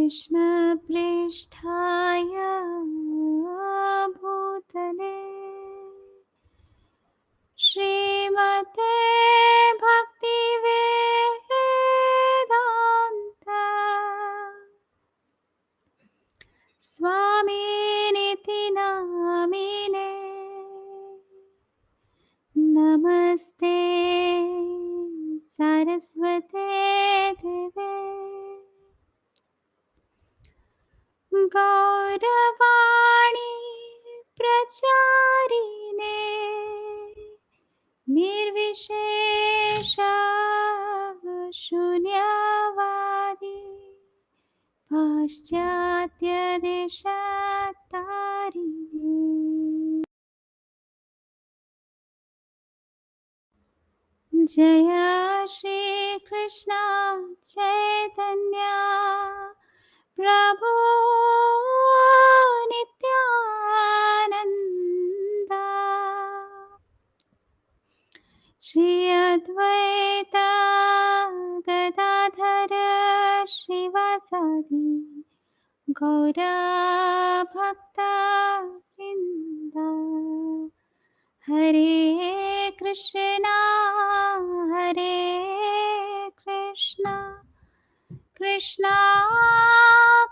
कृष्णपृष्ठाय भूतले श्रीमते भक्तिवेदान्त स्वामिनिति नामिने नमस्ते सरस्वते देवे गौरवाणी प्रचारिणे निर्विशेष शून्यवादी पाश्चात्य देशतारिणे जय श्री कृष्ण चैतन्य प्रभु नित्यानंद श्री अद्वैत गदाधर श्रीवासादि गौर भक्त वृंद हरे कृष्णा कृष्णा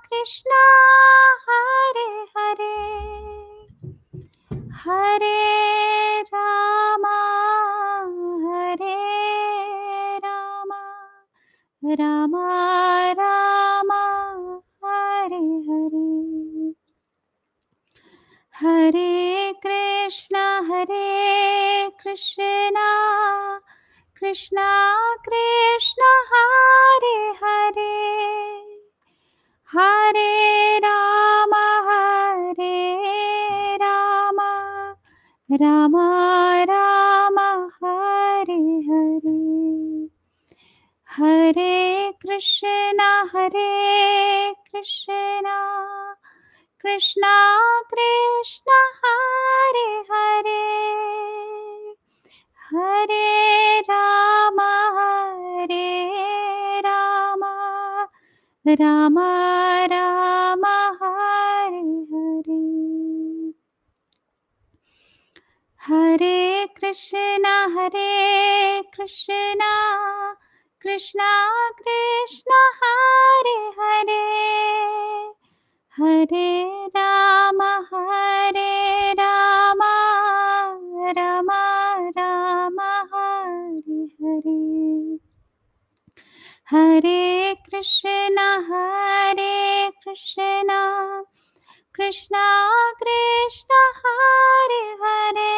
कृष्णा हरे हरे हरे रामा रामा रामा हरे हरे हरे कृष्णा कृष्णा कृष्णा हरे हरे हरे रामा रामा रामा हरे हरे हरे कृष्णा कृष्णा कृष्णा हरे हरे हरे रामा रामा रामा हरे हरे हरे कृष्णा कृष्णा कृष्णा हरे हरे हरे रामा रामा रामा हरे हरे हरे कृष्णा कृष्णा कृष्णा हरे हरे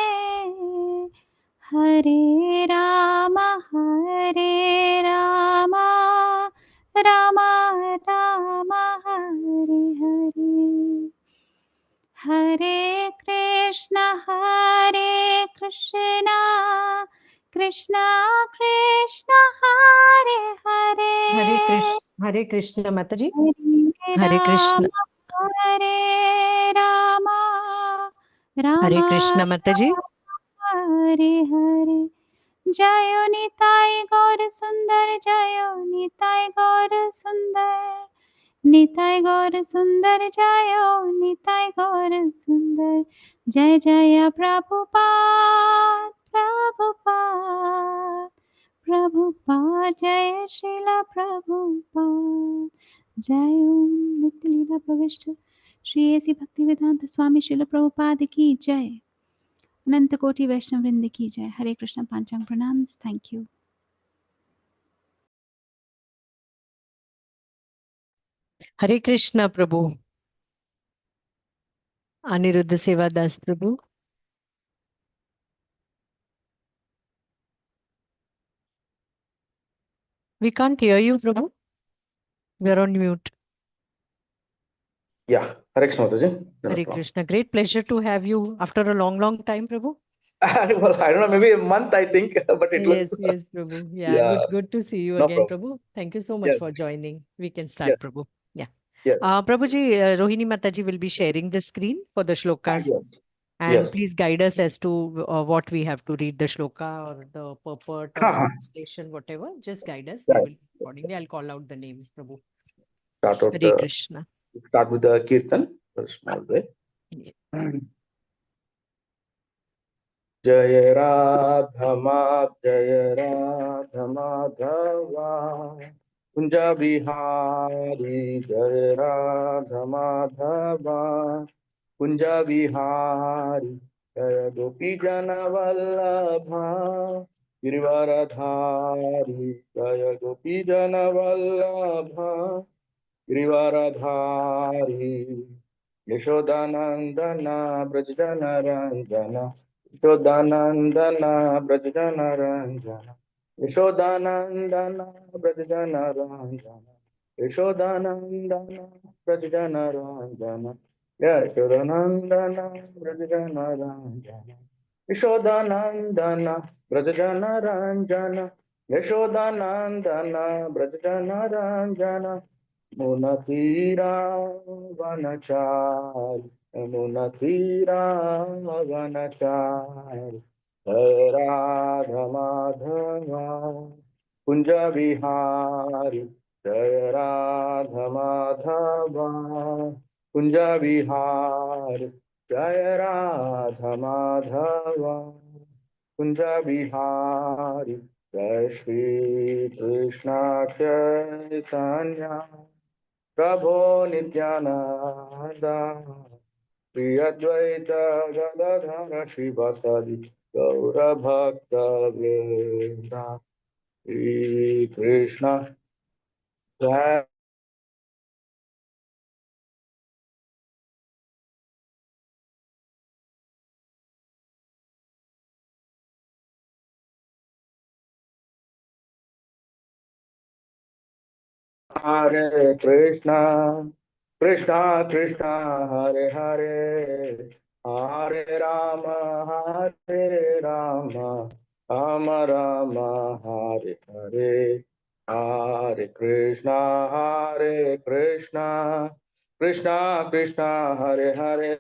हरे रामा रामा हरे हरे हरे कृष्णा कृष्णा कृष्णा हरे हरे हरे कृष्ण माताजी। हरे कृष्ण रामा हरे कृष्ण माताजी। हरे हरे जय निताय गौर सुंदर जय निताय गौर सुंदर निताय गौर सुंदर जय निताय गौर सुंदर जय जय प्रभुपाद प्रभुपाद जय श्रील प्रभुपाद जय ओम नित्य लीला प्रविष्ट श्री ऐसी भक्ति वेदांत स्वामी श्रील प्रभुपाद की जय। अनंत कोटि वैष्णव वृंद की जय। हरे कृष्ण पांचांग प्रणाम। Thank हरे कृष्ण प्रभु। अनिरुद्ध सेवादास प्रभु। We can't hear you, Prabhu. We're on mute. Yeah, Hare Krishna Mataji. Hare Krishna. Great pleasure to have you after a long time, Prabhu. Well, I don't know, maybe a month, I think, but it Yes, looks. yes, Prabhu. Yeah, good to see you No again, problem. Prabhu. Thank you so much Yes. for joining. We can start, Yes. Prabhu. Yeah. Yes. Prabhu ji, Rohini Mataji will be sharing the screen for the shlokas. Yes. And Yes. please guide us as to what we have to read, the shloka or the purport or translation, whatever. Just guide us. We Right. will accordingly. I'll call out the names, Prabhu. Hare Krishna. Start with the Kirtan, a small way. Jaya Radha Madhava Kunja Bihari Jaya Radha Madhava Kunja Bihari Jaya Gopi Jana Vallabha Girivaradhari Jaya Gopi Jana Vallabha Girivaradhari Yashodanandana Brajjana Ranjana Yashodanandana Brajjana Ranjana Yashodanandana Brajjana Ranjana Yashodanandana Brajjana Ranjana Yashodanandana Brajjana Ranjana Yashodanandana Brajjana Ranjana Yashodanandana Brajjana Ranjana Munatira Vanachari Munatira Vanachari Radha Madhava Kunja Vihari Radha Madhava Kunja Vihari Radha Madhava Kunja Vihari Jai Shri Krishna Chaitanya Prabhu Nityananda Shri Advaita Gadadhara Shivasadi Gaura Bhakta Vrinda Shri Krishna Jai Hare Krishna, Krishna Krishna, Hare Hare, Hare Rama, Hare Rama, Rama Rama, Hare Hare, Hare Krishna, Hare Krishna, Krishna Krishna, Hare Hare.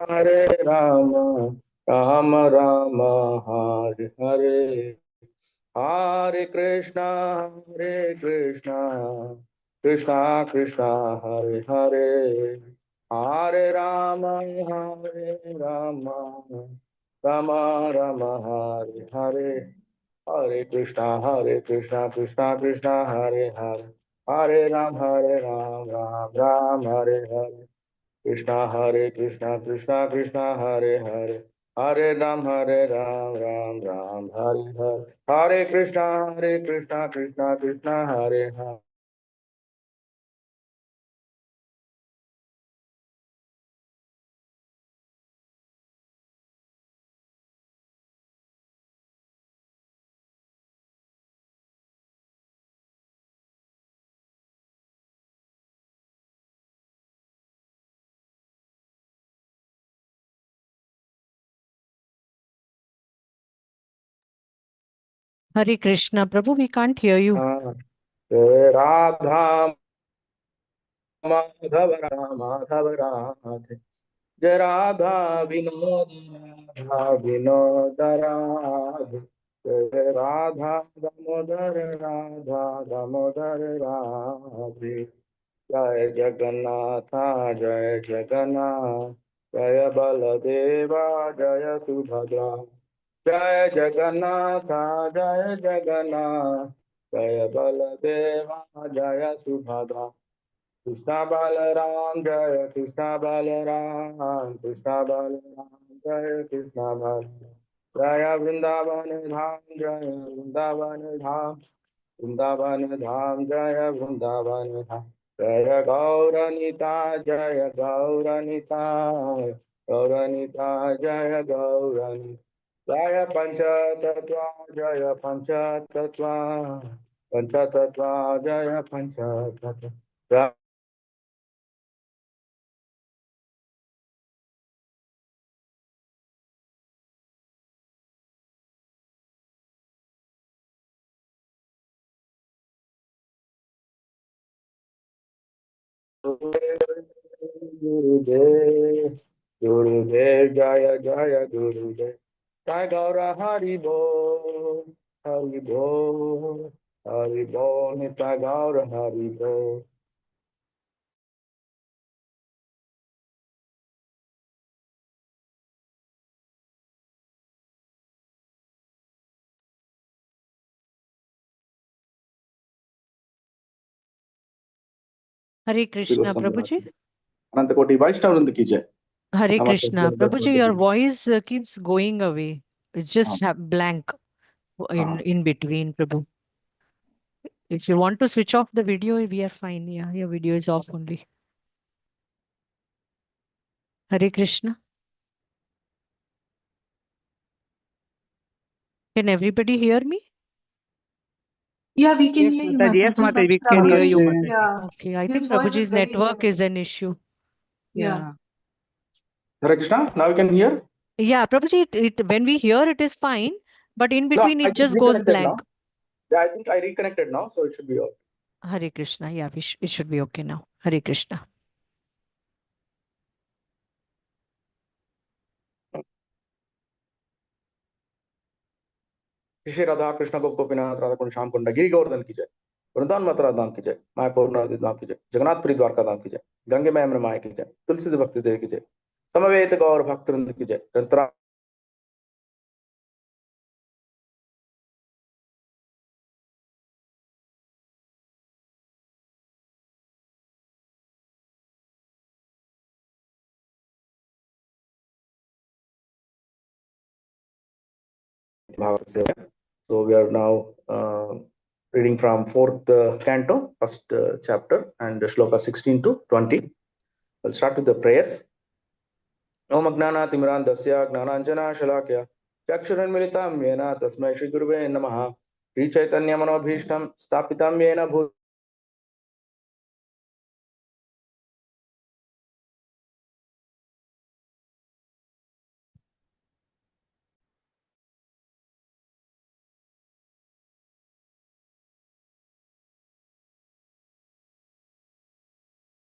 Hare Rama, Rama Rama, Hare Hare, Hare Krishna, Hare Krishna, Krishna Krishna, Hare Hare, Hare Rama, Hare Rama, Rama Rama, Hare Hare, Hare Krishna, Krishna Krishna, Hare Hare, Hare Ram, Ram Hare Hare. Krishna, Krishna Krishna, Hare Hare, Hare Ram, Ram Ram, Hare Hare, Hare Krishna, Krishna Krishna, Hare Hare. Hare Krishna. Prabhu, we can't hear you. Radha Madhava Radhe Jai Radha Vinod Radhe Jai Radha Damodar Radhe Jai Jagannatha Jai Jagannath Jai Baladeva Jai Subhadra Jai Jagannatha Jai Jagannath Jai Baladeva Jai Subhadra Krishna Balaram Jai Krishna Balaram Krishna Balaram Jai Krishna Balaram Jai Vrindavan Dham Jai Vrindavan Dham Vrindavan Dham Jai Vrindavan Dham Jai Gauranita Jai Gauranita Gauranita Jai Gauranita Jaya Pancha Tattva Jaya Pancha Tattva Pancha Tattva Jaya Pancha Tattva Gurudev, Gurudev, Jaya Jaya Gurudev. Jai Gaura Hari Bol, Hari Bol, Hari Bol, Nitya Gaura Hari Bol. Hare Shri Krishna, Goswami Prabhuji. Maharaj. Ananta Koti Vaishnava Vrinda ki jai. Hare Namaste, Krishna. Shri Prabhuji, your Daswati. voice keeps going away. It's just blank in between, Prabhu. If you want to switch off the video, we are fine. Yeah, your video is off only. Hare Krishna. Can everybody hear me? Yeah, we can Yes, hear you, Mataji. Yes, Mataji. Mataji. We can hear you, Prabhuji's, Mataji. yeah, Okay, I his think voice is Prabhuji's very network low. is an issue. Yeah. Hare Krishna, now you can hear? Yeah, Prabhuji, when we hear it is fine, but in No, between I it just just goes reconnected blank. now. Yeah, I think I reconnected now, so it should be all. Hare Krishna. Yeah, it should be okay now. Hare Krishna. Shri Radha Krishna गोप गोपीनाथ राधा कुंड श्याम कुंड गिरी गोवर्धन की जय, वृंदावन मथुरा धाम की जय, मायापुर नवद्वीप धाम की जय, जगन्नाथपुरी द्वारका धाम की जय, Gange ma'am माया की जय, तुलसी भक्ति देव की जय, समवेत गौर भक्त वृंद की जय, निरंतर भागवत सेवा. So we are now reading from fourth canto, first chapter, and shloka 16 to 20. We'll start with the prayers. ओम अज्ञानातिमिरान्धस्य ज्ञानाञ्जनाशलाकया चक्षुरुन्मिलितं येन तस्मै श्रीगुरुवे नमः. श्रीचैतन्यमनोभीष्टं स्थापितं येन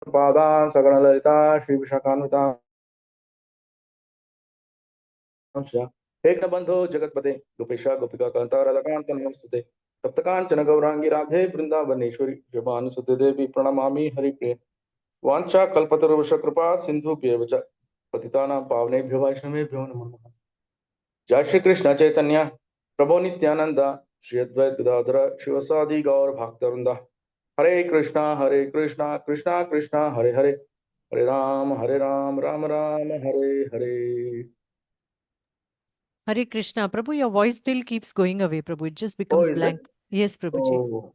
भूतपादां सकलललिता श्रीविशाखान्वितां एक बंधो जगतपते गोपेश गोपिका कांता राधाकांत नमस्ते सप्तकांचन गौरांगी राधे वृंदावनेश्वरी शोभानुसुते देवी प्रणमामि हरिप्रिये. वाञ्छा कल्पतरुष कृपा सिन्धुभ्येव च पतितानां पावनेभ्यो वैष्णवेभ्यो नमो नमः. जय श्री कृष्ण चैतन्य प्रभु नित्यानंद श्री अद्वैत गदाधर शिवसादि गौर भक्तवृंदा. हरे कृष्णा कृष्णा कृष्णा हरे हरे, हरे Ram Ram Ram Hare Hare. Hare Krishna. Prabhu, your voice still keeps going away, Prabhu. It just Oh, becomes is it? blank. Yes, Prabhuji. Oh,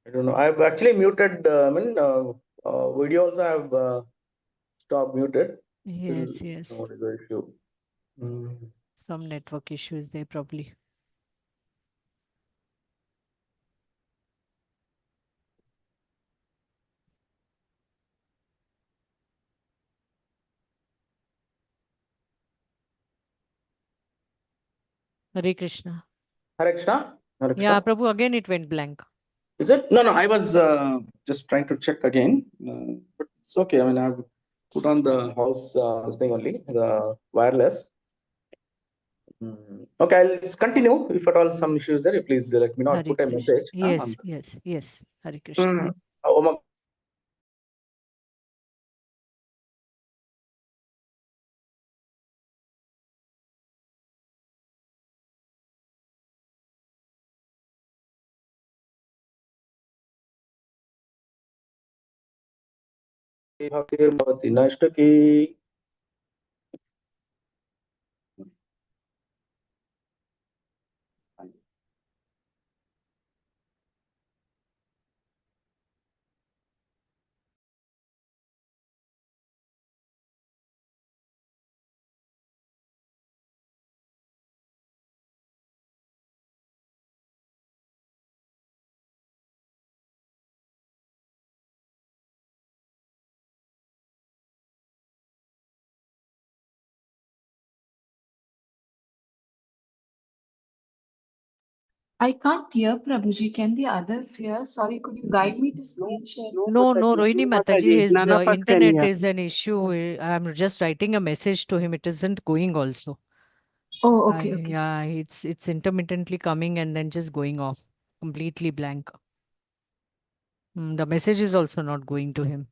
I don't know. I've actually muted. Video also I've stopped muted. Yes, Still, yes. what is the issue? Mm. Some network issues there, probably. Hare Krishna. Hare Krishna. Hare Krishna. Yeah, Prabhu, again it went blank. Is it? No, no. I was just trying to check again, but it's okay. I mean, I've put on the house this thing only, the wireless. Okay, I'll just continue. If at all some issues there, please let me know. Hare Put a Krishna. message. Yes, yes, yes. Hare Krishna. Oh, भक्तिर्भवति नष्ट की. I can't hear Prabhuji. Can the others hear? Sorry, could you guide me to screen share? No, Rohini Mataji, his None of us can internet hear. is an issue. I'm just writing a message to him. It isn't going also. Oh, okay, okay. Yeah, it's intermittently coming and then just going off, completely blank. The message is also not going to him.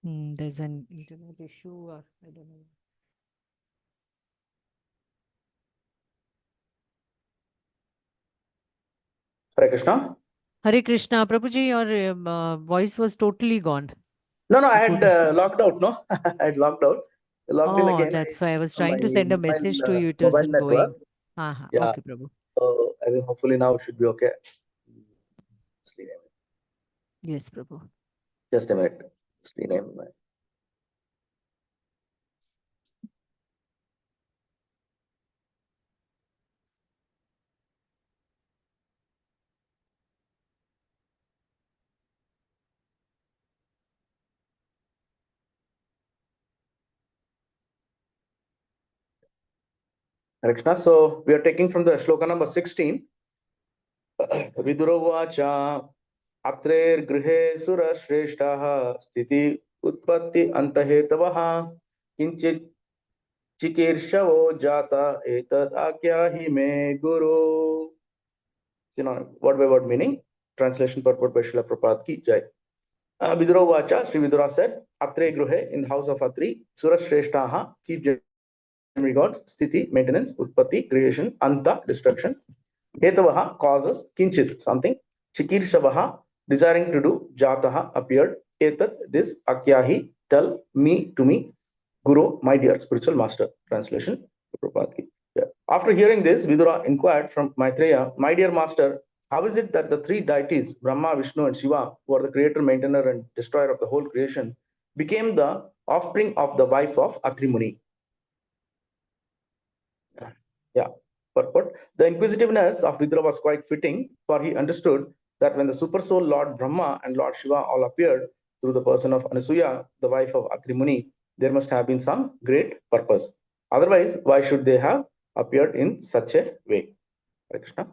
There's an internet issue, or I don't know. Hare Krishna. Hare Krishna, Prabhuji, your voice was totally gone. No, I I had couldn't- logged out. No, I had logged out. Logged in Oh, again. that's why I was On my trying to send a message to you. It mobile isn't network. going. Yeah. Yeah. Okay, Prabhu. So I think hopefully now it should be okay. Yes, Prabhu. Just a minute. Screen name. Hare Krishna. So we are taking from the shloka number 16. Vidurovacha Atrer Sura Shreshtaha Sthiti Utpatti Antahetavaha Kinchit Chikirshavo Jata Etad Akyahi Me Guru. Word by word meaning. Translation purport by Srila Prabhupada ki jai. Vidurovacha, Sri Vidura said, Atre Gruhe, in the house of Atri, Surashreshtaha, chief demigods, Sthiti, maintenance, Utpatti, creation, Anta, destruction, Hetavaha, causes, Kinchit, something, Chikirshabaha, desiring to do, Jataha, appeared, Etat, this, Akyahi, tell, me, to me, Guru, my dear spiritual master. Translation, Prabhupada ki. After hearing this, Vidura inquired from Maitreya, my dear master, how is it that the three deities, Brahma, Vishnu, and Shiva, who are the creator, maintainer, and destroyer of the whole creation, became the offspring of the wife of Atri Muni? Yeah, purport. The inquisitiveness of Vidura was quite fitting, for he understood that when the super soul Lord Brahma and Lord Shiva all appeared through the person of Anasuya, the wife of Atri Muni, there must have been some great purpose. Otherwise, why should they have appeared in such a way? Hare Krishna.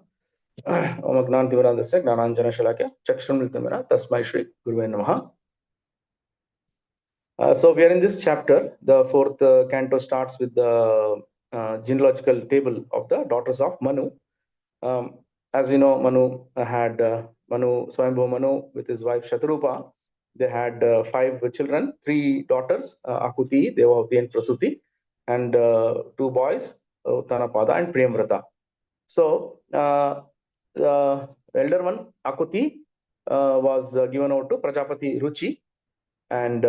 Om Agnantimirandasya Gnananjana Shalakya Chakshramritamira Tasmai Shri Guruve Namaha. So we are in this chapter. The fourth canto starts with the genealogical table of the daughters of Manu. As we know, Manu had Swayambhu Manu with his wife Shatarupa. They had 5 children, 3 daughters, Akuti, Devavati, and Prasuti, and 2 boys, Uttanapada and Priyamvrata. So the elder one, Akuti, was given over to Prajapati Ruchi, and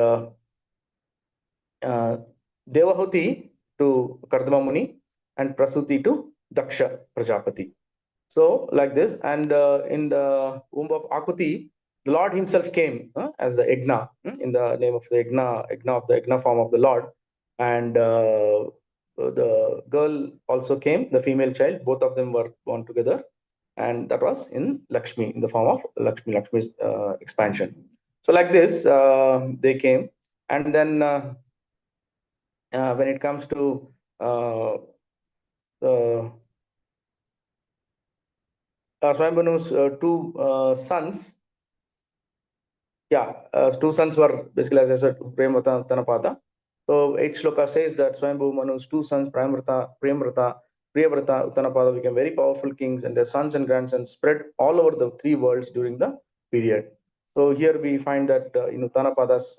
Devahuti to Kardama Muni, and Prasuti to Daksha Prajapati. So like this, and in the womb of Akuti, the Lord himself came as the Yagna, in the name of the Yagna form of the Lord, and the girl also came, the female child, both of them were born together, and that was in Lakshmi, in the form of Lakshmi's expansion. So like this, they came, and then when it comes to Swayambhu's 2 sons, 2 sons were basically, as I said, Premvrata, Tanapada. So 8 shloka says that Swayambhu Manu's 2 sons, Premvrata, Uttanapada, became very powerful kings, and their sons and grandsons spread all over the 3 worlds during the period. So here we find that in Uttanapada's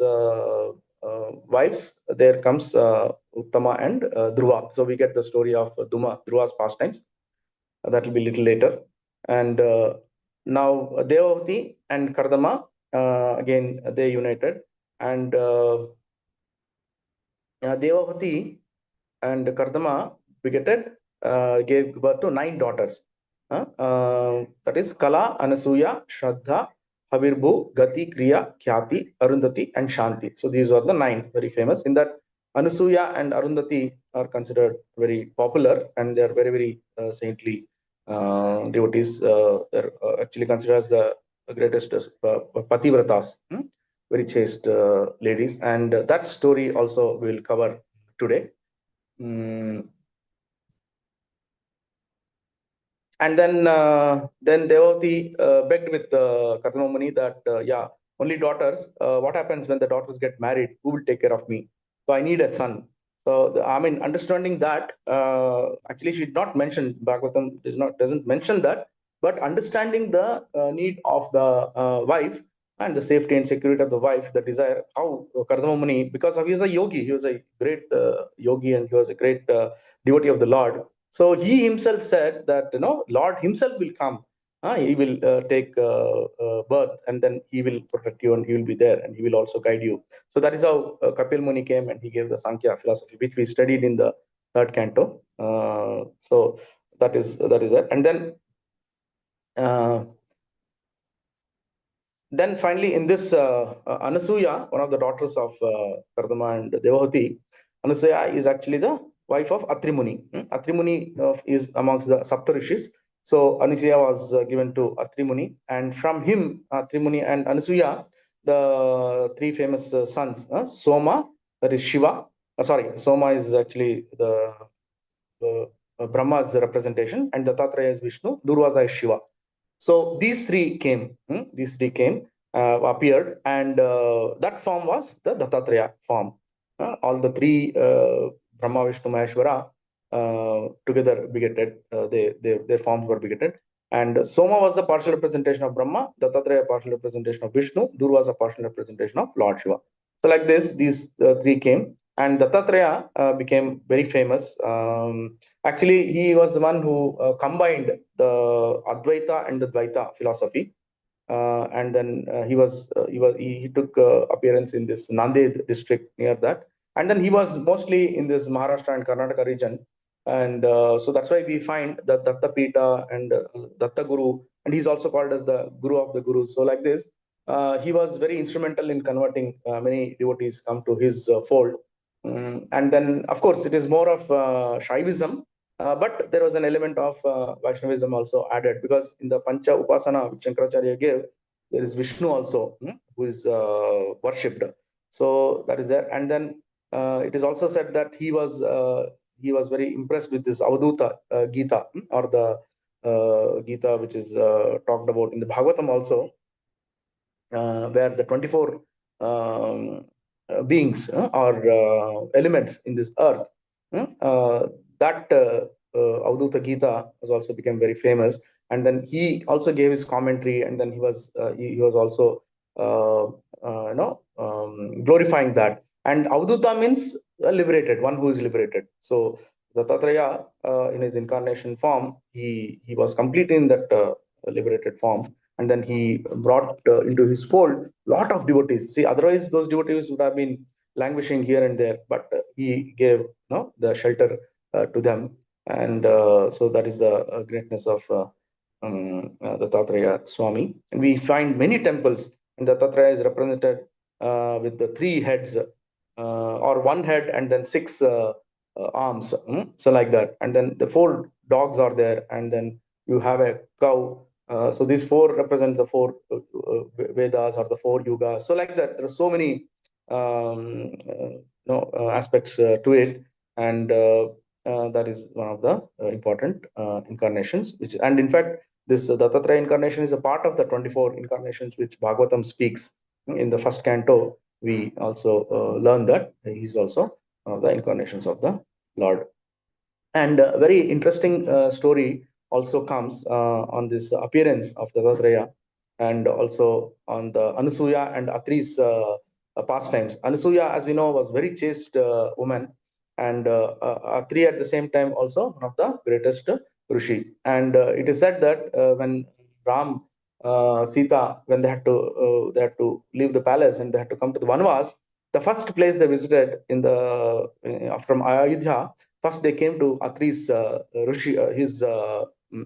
wives, there comes Uttama and Dhruva. So we get the story of Dhruva's pastimes. That will be little later. And now Devavati and Kardama, again they united, and Devavati and Kardama begetted, gave birth to 9 daughters. That is Kala, Anasuya, Shraddha, Havirbhu, Gati, Kriya, Khyati, Arundhati, and Shanti. So these were the 9 very famous. In that, Anasuya and Arundhati are considered very popular, and they are very, very saintly devotees. They're actually considered as the greatest Pativratas, very chaste ladies. And that story also we'll cover today. And then Devavati begged with Kadama Muni that, only daughters. What happens when the daughters get married? Who will take care of me? So I need a son. So understanding that, actually she did not mention, Bhagavatam doesn't mention that, but understanding the need of the wife and the safety and security of the wife, the desire, how Kardama Muni, because he was a yogi, he was a great yogi, and he was a great devotee of the Lord. So he himself said that, Lord himself will come. He will take birth, and then he will protect you, and he will be there, and he will also guide you. So that is how Kapil Muni came, and he gave the Sankhya philosophy, which we studied in the third canto. So that is that. And then finally, in this Anasuya, one of the daughters of Kardama and Devahati, Anasuya is actually the wife of Atri Muni. Atri Muni is amongst the Saptarishis. So Anasuya was given to Atri Muni, and from him, Atri Muni and Anasuya, the three famous sons, Soma, that is Shiva. Soma is actually the Brahma's representation, and Dattatreya is Vishnu, Durvasa is Shiva. So these three came, appeared, and that form was the Dattatreya form. All the three, Brahma, Vishnu, Maheshwara, together begetted, their forms were begetted. And Soma was the partial representation of Brahma, Dattatreya partial representation of Vishnu, Durvasa partial representation of Lord Shiva. So like this, these three came, and Dattatreya became very famous. Actually, he was the one who combined the Advaita and the Dvaita philosophy. And then he took appearance in this Nanded district near that. And then he was mostly in this Maharashtra and Karnataka region. And so that's why we find the Datta Pita and Datta Guru, and he's also called as the Guru of the Gurus. So like this, he was very instrumental in converting many devotees come to his fold. And then, of course, it is more of Shaivism, but there was an element of Vaishnavism also added, because in the Pancha Upasana which Shankaracharya gave, there is Vishnu also, who is worshipped. So that is there. And then it is also said that he was very impressed with this Avaduta Gita, or the Gita which is talked about in the Bhagavatam also, where the 24 beings or elements in this earth, that Avadhuta Gita has also become very famous. And then he also gave his commentary, and then he was also glorifying that. And Avadhuta means liberated, one who is liberated. So Dattatreya, in his incarnation form, he was completely in that liberated form. And then he brought into his fold lot of devotees. See, otherwise those devotees would have been languishing here and there, but he gave the shelter to them. And so that is the greatness of Dattatreya Swami. And we find many temples, and Dattatreya is represented with the three heads, or one head and then six arms. So like that. And then the four dogs are there, and then you have a cow. So these four represents the four Vedas, or the four yugas. So like that, there are so many aspects to it, and that is one of the important incarnations. And in fact, this Dattatreya incarnation is a part of the 24 incarnations which Bhagavatam speaks. In the first canto, we also learn that he's also the incarnations of the Lord. And a very interesting story also comes on this appearance of Dattatreya, and also on the Anasuya and Atri's pastimes. Anasuya, as we know, was very chaste woman, and Atri at the same time also one of the greatest Rishi. And it is said that when Ram, Sita, when they had to leave the palace and they had to come to the Vanvas, the first place they visited from Ayodhya, first they came to Atri's Rishi, his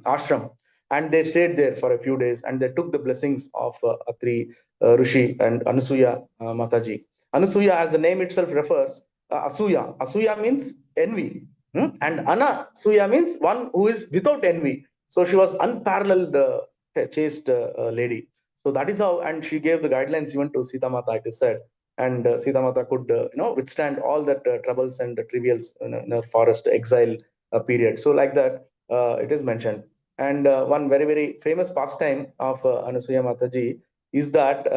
ashram, and they stayed there for a few days, and they took the blessings of Atri Rishi and Anasuya Mataji. Anasuya, as the name itself refers, Asuya. Asuya means envy, and Anasuya means one who is without envy. So she was unparalleled, chaste lady. So that is how, and she gave the guidelines even to Sita Mata, it is said. And Sita Mata could withstand all that troubles and trivials in a forest exile period. So like that, it is mentioned. And one very, very famous pastime of Anasuya Mataji is that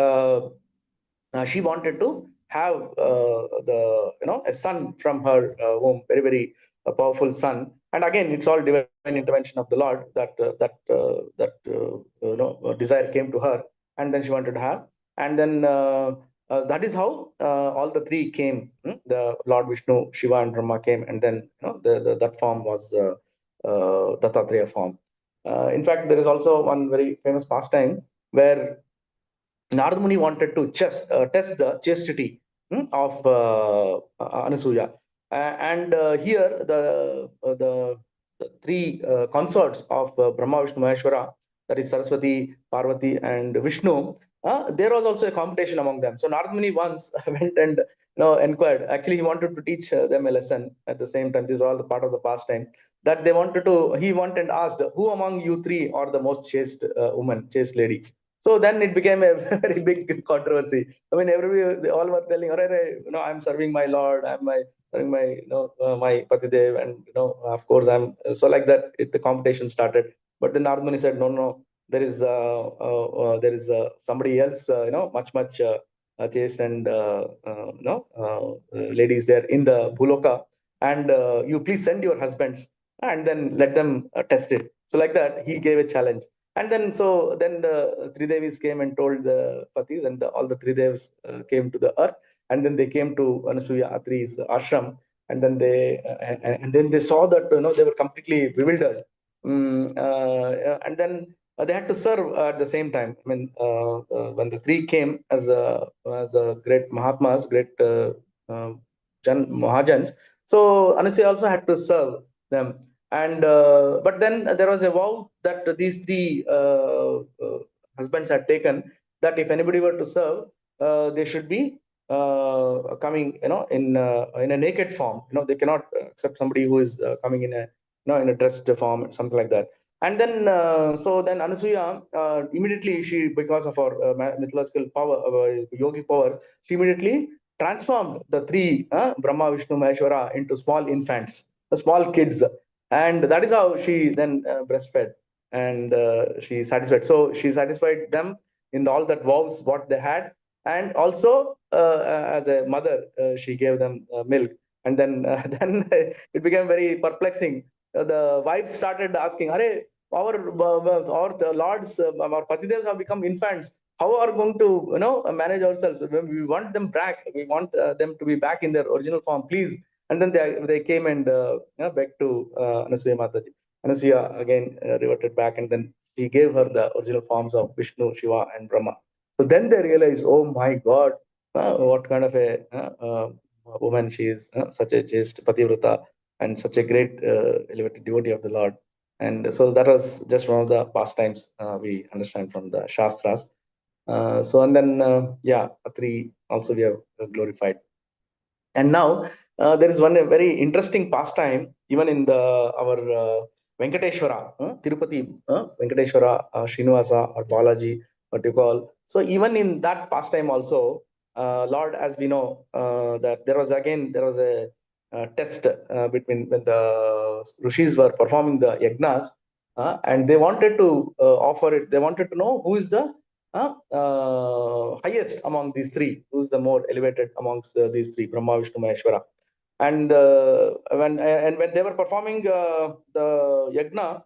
she wanted to have a son from her womb, very, very powerful son. And again, it's all divine intervention of the Lord that desire came to her, and then she wanted to have. And then that is how all the three came. The Lord Vishnu, Shiva, and Brahma came, and then that form was Dattatreya form. In fact, there is also one very famous pastime where Narad Muni wanted to test the chastity of Anasuya. And here the three consorts of Brahma, Vishnu, Maheshwara, that is Saraswati, Parvati, and Vishnu, there was also a competition among them. So Narad Muni once went and inquired. Actually, he wanted to teach them a lesson at the same time. This is all the part of the pastime that they wanted to. He went and asked, "Who among you three are the most chaste woman, chaste lady?" So then it became a very big controversy. I mean, they all were telling, I'm serving my Lord, serving my Patidev, and of course I'm so like that. The competition started, but then Narad Muni said, no, there is somebody else, much chaste and ladies there in the Bhuloka, and you please send your husbands and then let them test it. So like that, he gave a challenge. And then the three Devis came and told the Patis, and all the three Devs came to the earth, and then they came to Anasuya Atri's ashram, and then they saw that they were completely bewildered, and then they had to serve at the same time. I mean, when the three came as a great Mahatmas, great Mahajans, so Anasuya also had to serve them. And but then there was a vow that these three husbands had taken, that if anybody were to serve, they should be coming, in a naked form. They cannot accept somebody who is coming in a dressed form, something like that. And then so then Anasuya immediately, because of her mythological power, yogic powers, she immediately transformed the three Brahma, Vishnu, Maheshwara into small infants, small kids, and that is how she then breastfed, and she satisfied. So she satisfied them in all that vows what they had, and also as a mother, she gave them milk. And then then it became very perplexing. The wives started asking, "Are our the lords, our patidevs have become infants. How are we going to manage ourselves? We want them back. We want them to be back in their original form, please." And then they came and begged to Anasuya Mataji. Anasuya again reverted back, and then she gave her the original forms of Vishnu, Shiva, and Brahma. So then they realized, oh my God, what kind of a woman she is, such a chaste pativrata, and such a great elevated devotee of the Lord. And so that was just one of the pastimes we understand from the Shastras. So, and then, Atri also we have glorified. And now there is one very interesting pastime, even in our Venkateshwara, Tirupati, Venkateshwara, Srinivasa, or Balaji, what you call. So even in that pastime also, Lord, as we know, that there was a test between when the rishis were performing the yagnas, and they wanted to offer it. They wanted to know who is the highest among these three, who's the more elevated amongst these three, Brahma, Vishnu, Maheshwara. And when they were performing the yagna,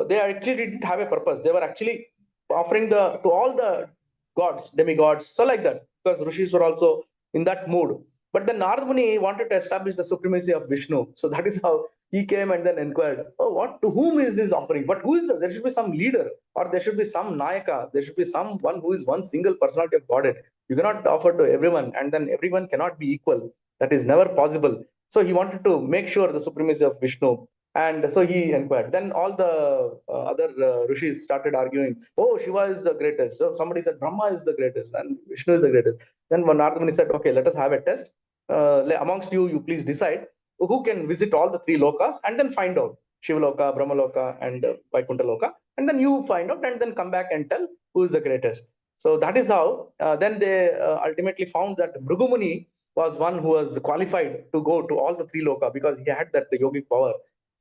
they actually didn't have a purpose. They were actually offering to all the gods, demigods, so like that, because rishis were also in that mood. But then Narad Muni wanted to establish the supremacy of Vishnu. So that is how he came and then inquired, oh, to whom is this offering? But who is this? There should be some leader, or there should be some Nayaka. There should be someone who is one single personality of Godhead. You cannot offer to everyone, and then everyone cannot be equal. That is never possible. So he wanted to make sure the supremacy of Vishnu. And so he inquired. Then all the other rishis started arguing, oh, Shiva is the greatest. So somebody said Brahma is the greatest and Vishnu is the greatest. Then one Narada Muni said, okay, let us have a test. Amongst you please decide who can visit all the three lokas, and then find out Shiva Loka, Brahma Loka, and Vaikuntha Loka. And then you find out and then come back and tell who is the greatest. So that is how then they ultimately found that Bhrigumuni was one who was qualified to go to all the three loka, because he had that yogic power.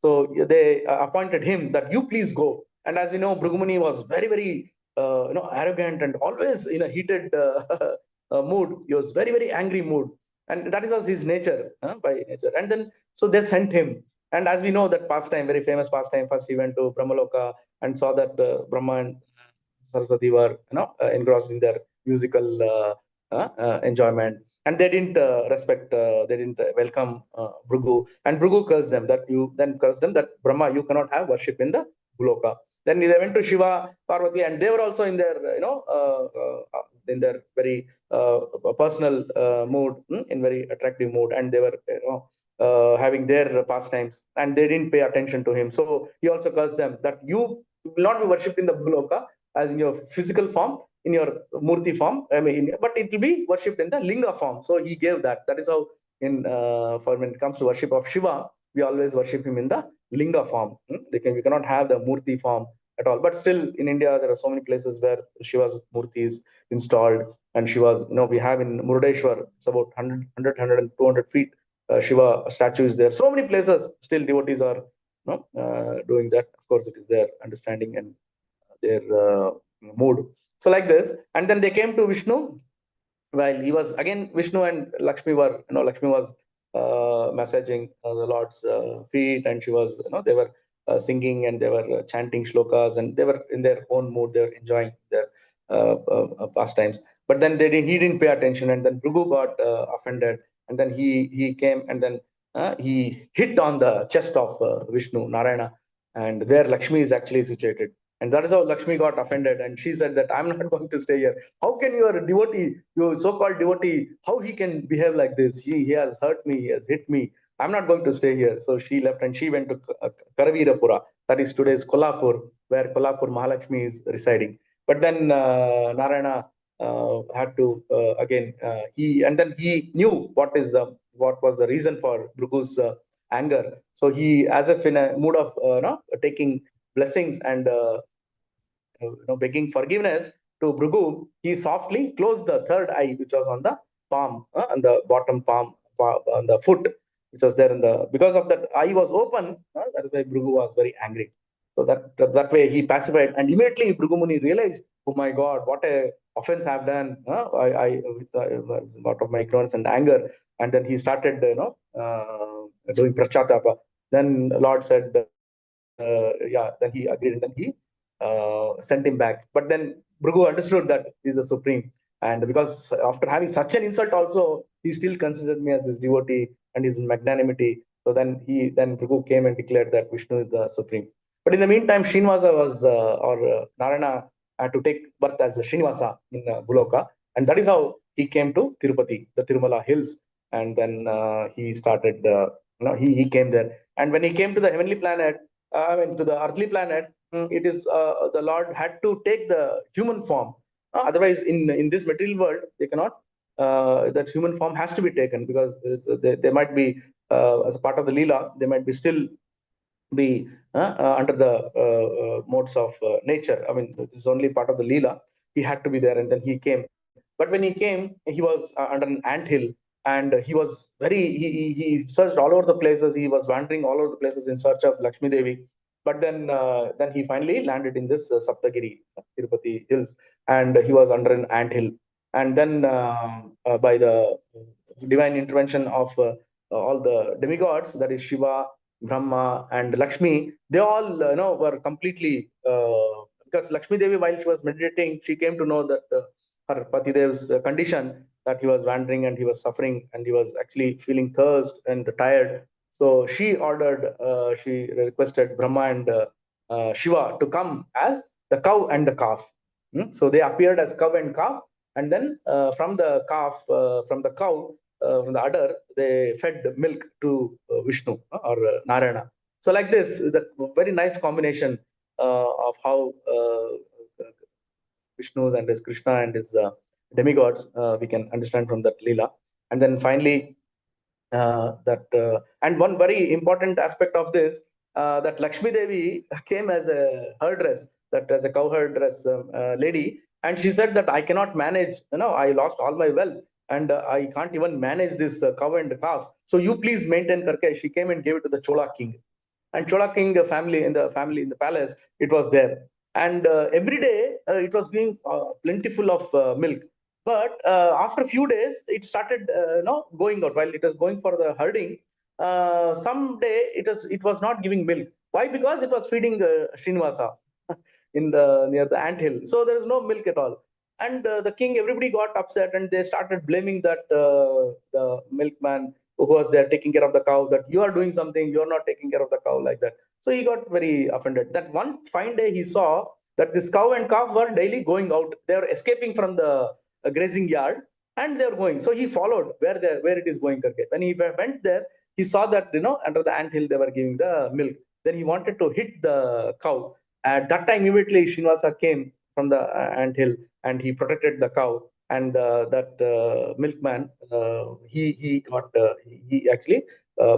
So they appointed him that you please go And as we know, Brugumuni was very, very arrogant and always in a heated mood. He was very, very angry mood, and that was his nature, by nature. And then so they sent him. And as we know that pastime, very famous pastime, first he went to Brahmaloka and saw that Brahma and Saraswati were engrossed in their musical enjoyment, and they didn't respect, they didn't welcome Bhrigu, and Bhrigu cursed them that Brahma, you cannot have worship in the Guloka. Then they went to Shiva, Parvati, and they were also in their in their very personal mood, in very attractive mood, and they were having their pastimes, and they didn't pay attention to him. So he also cursed them that you will not be worshipped in the Guloka as in your physical form, in your murti form, but it will be worshipped in the linga form. So he gave that. That is how for when it comes to worship of Shiva, we always worship him in the linga form. We cannot have the murti form at all. But still, in India, there are so many places where Shiva's murti is installed, and Shiva's, we have in Murdeshwar, it's about 100 and 200 feet. Shiva statue is there. So many places still devotees are doing that. Of course, it is their understanding and their mood. So like this, and then they came to Vishnu. While he was, again, Vishnu and Lakshmi were, Lakshmi was massaging the Lord's feet, and she was, they were singing, and they were chanting shlokas, and they were in their own mood. They were enjoying their pastimes. But then he didn't pay attention, and then Bhrigu got offended, and then he came, and then he hit on the chest of Vishnu, Narayana, and where Lakshmi is actually situated. And that is how Lakshmi got offended, and she said that I'm not going to stay here. How can your devotee, your so-called devotee, how he can behave like this? He has hurt me, he has hit me. I'm not going to stay here. So she left, and she went to Karavirapura, that is today's Kolhapur, where Kolhapur Mahalakshmi is residing. But then Narayana had to again he knew what was the reason for Bhrigu's anger. So he, as if in a mood of taking blessings and begging forgiveness to Bhrigu, he softly closed the third eye, which was on the palm, on the bottom palm, on the foot, which was there because of that eye was open. That is why Bhrigu was very angry. So that way he pacified, and immediately Bhrigu Muni realized, oh my God, what a offense I've done. I with a lot of my ignorance and anger, and then he started, doing praschatapa. Then Lord said, then he agreed, and then he sent him back. But then Bhrigu understood that he's the supreme, and because after having such an insult, also he still considered me as his devotee and his magnanimity. So then Bhrigu came and declared that Vishnu is the supreme. But in the meantime, Srinivasa was Narayana had to take birth as Srinivasa in Guloka, and that is how he came to Tirupati, the Tirumala hills, and then he started. He came there, and when he came to the heavenly planet, to the earthly planet, it is the Lord had to take the human form. Otherwise, in this material world, they cannot. That human form has to be taken, because they might be as a part of the Leela. They might be still be under the modes of nature. I mean, this is only part of the Leela. He had to be there, and then he came. But when he came, he was under an anthill, and he was he searched all over the places. He was wandering all over the places in search of Lakshmi Devi. But then he finally landed in this Saptagiri, Tirupati hills, and he was under an anthill. And then by the divine intervention of all the demigods, that is Shiva, Brahma, and Lakshmi, they all were completely because Lakshmi Devi, while she was meditating, she came to know that her Patidev's condition, that he was wandering and he was suffering and he was actually feeling thirst and tired. So she requested Brahma and Shiva to come as the cow and the calf. So they appeared as cow and calf, and then from the calf, from the cow, from the udder, they fed milk to Vishnu or Narayana. So like this, the very nice combination of how Vishnu's and his Krishna and his demigods we can understand from that Leela. And then finally, and one very important aspect of this, that Lakshmi Devi came as a herdress, that as a cow herdress lady, and she said that I cannot manage, I lost all my wealth, and I can't even manage this cow and calf. So you please maintain karke. She came and gave it to the Chola king. and Chola king family in the palace, it was there. And every day it was being plentiful of milk. But after a few days, it started going out. While it was going for the herding, someday it was not giving milk. Why? Because it was feeding Srinivasa in the near the ant hill. So there is no milk at all. And the king, everybody got upset, and they started blaming that the milkman who was there taking care of the cow, that you are doing something, you are not taking care of the cow, like that. So he got very offended. That one fine day he saw that this cow and calf were daily going out. They were escaping from the grazing yard, and they were going. So he followed where it is going. When he went there, he saw that under the ant hill they were giving the milk. Then he wanted to hit the cow. At that time, immediately Srinivasa came from the ant hill, and he protected the cow. And that milkman, he actually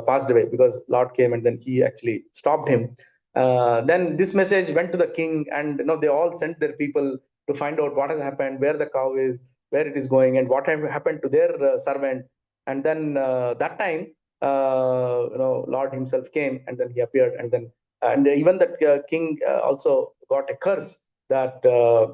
passed away, because Lord came and then he actually stopped him. Then this message went to the king, and they all sent their people to find out what has happened, where the cow is, where it is going, and what happened to their servant. And then that time, Lord himself came, and then he appeared, and even the king also got a curse that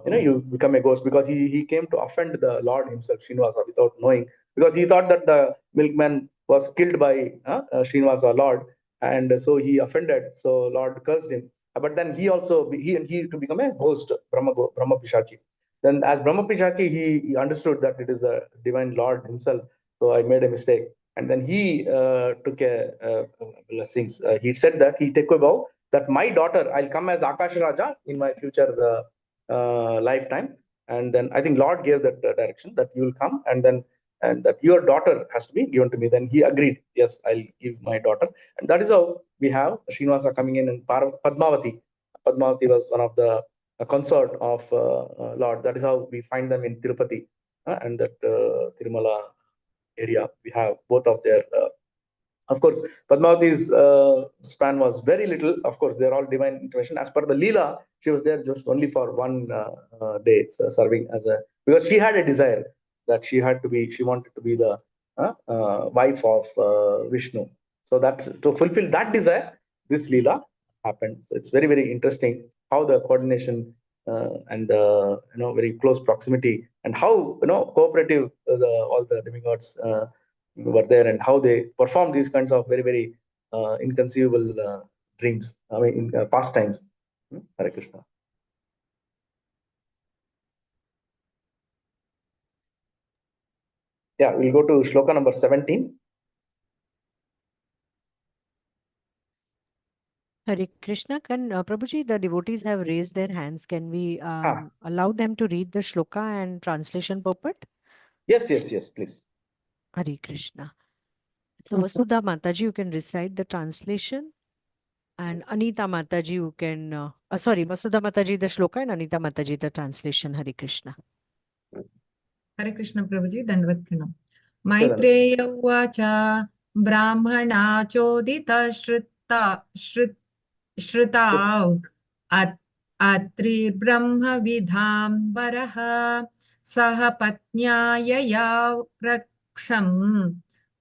you become a ghost, because he came to offend the Lord himself, Srinivasa, without knowing, because he thought that the milkman was killed by Srinivasa, Lord, and so he offended. So Lord cursed him. But then he to become a ghost, Brahma Pishachi. Then as Brahma Pishachi, he understood that it is the divine Lord himself. So I made a mistake. And then he took a blessings. He said that he took a vow that my daughter, I'll come as Akash Raja in my future lifetime. And then I think Lord gave that direction that you will come, and that your daughter has to be given to me. Then he agreed, yes, I'll give my daughter. And that is how we have Srinivasa coming in, and Padmavati. Padmavati was one of the consort of Lord. That is how we find them in Tirupati and that Tirumala area. We have both of their of course, Padmavati's span was very little. Of course, they're all divine intervention. As per the Leela, she was there just only for one day, serving as because she had a desire that she wanted to be the wife of Vishnu. So that to fulfill that desire, this Leela happened. So it's very, very interesting how the coordination and very close proximity, and how cooperative all the demigods were there, and how they perform these kinds of very, very inconceivable dreams, in pastimes. Hare Krishna. Yeah, we'll go to shloka number 17. Hare Krishna. Can Prabhuji, the devotees have raised their hands. Can we allow them to read the shloka and translation purport? Yes, please. Hare Krishna. So Vasudha Mataji, you can recite the translation, and Anita Mataji, you can Vasudha Mataji the shloka, and Anita Mataji the translation. Hare Krishna. Hare Krishna Prabhuji, Dandavat Pranam. Maitreya uvacha brahmana chodita shrutav atri brahma vidham varaha saha patnyaya raksham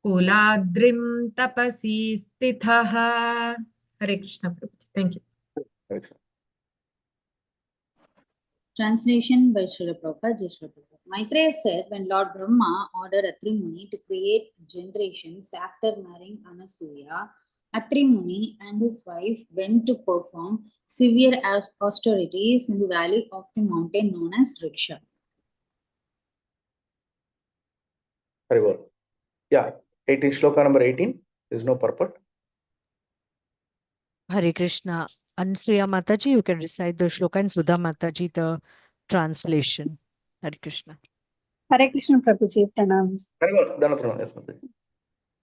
kuladrim tapasi stithaha. Hare Krishna Prabhuji. Thank you. Hare Krishna. Translation by Srila Prabhupada, Jai Srila Prabhupada. Maitreya said, when Lord Brahma ordered Atri Muni to create generations after marrying Anasuya, Atri Muni and his wife went to perform severe austerities in the valley of the mountain known as Riksha. Very well. Yeah, 18 shloka number 18. There is no purport. Hare Krishna. Ansuya Mataji, you can recite the shloka, and Sudha Mataji the translation. Hare Krishna. Hare Krishna Prabhuji, pranams. Very well. Danathrana, yes, Mataji.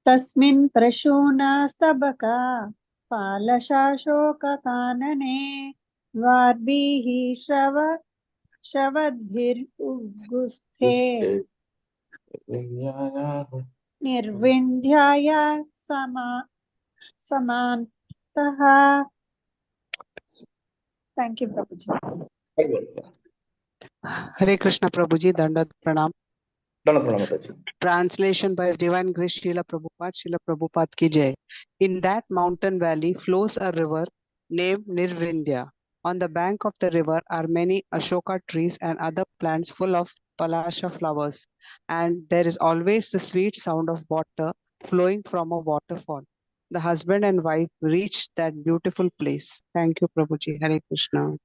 Tasmin prashona stabaka palasashoka kanane varbihi shavadbhir ugusthe nirvindhyaya samantaha. Thank you, Prabhuji. Very well. Hare Krishna Prabhuji, Dandat Pranam. Dana Pranam Mataji. Translation by His Divine Grace Srila Prabhupada. Srila Prabhupada ki jai. In that mountain valley flows a river named Nirvindya. On the bank of the river are many Ashoka trees and other plants full of palasha flowers. And there is always the sweet sound of water flowing from a waterfall. The husband and wife reached that beautiful place. Thank you, Prabhuji. Hare Krishna.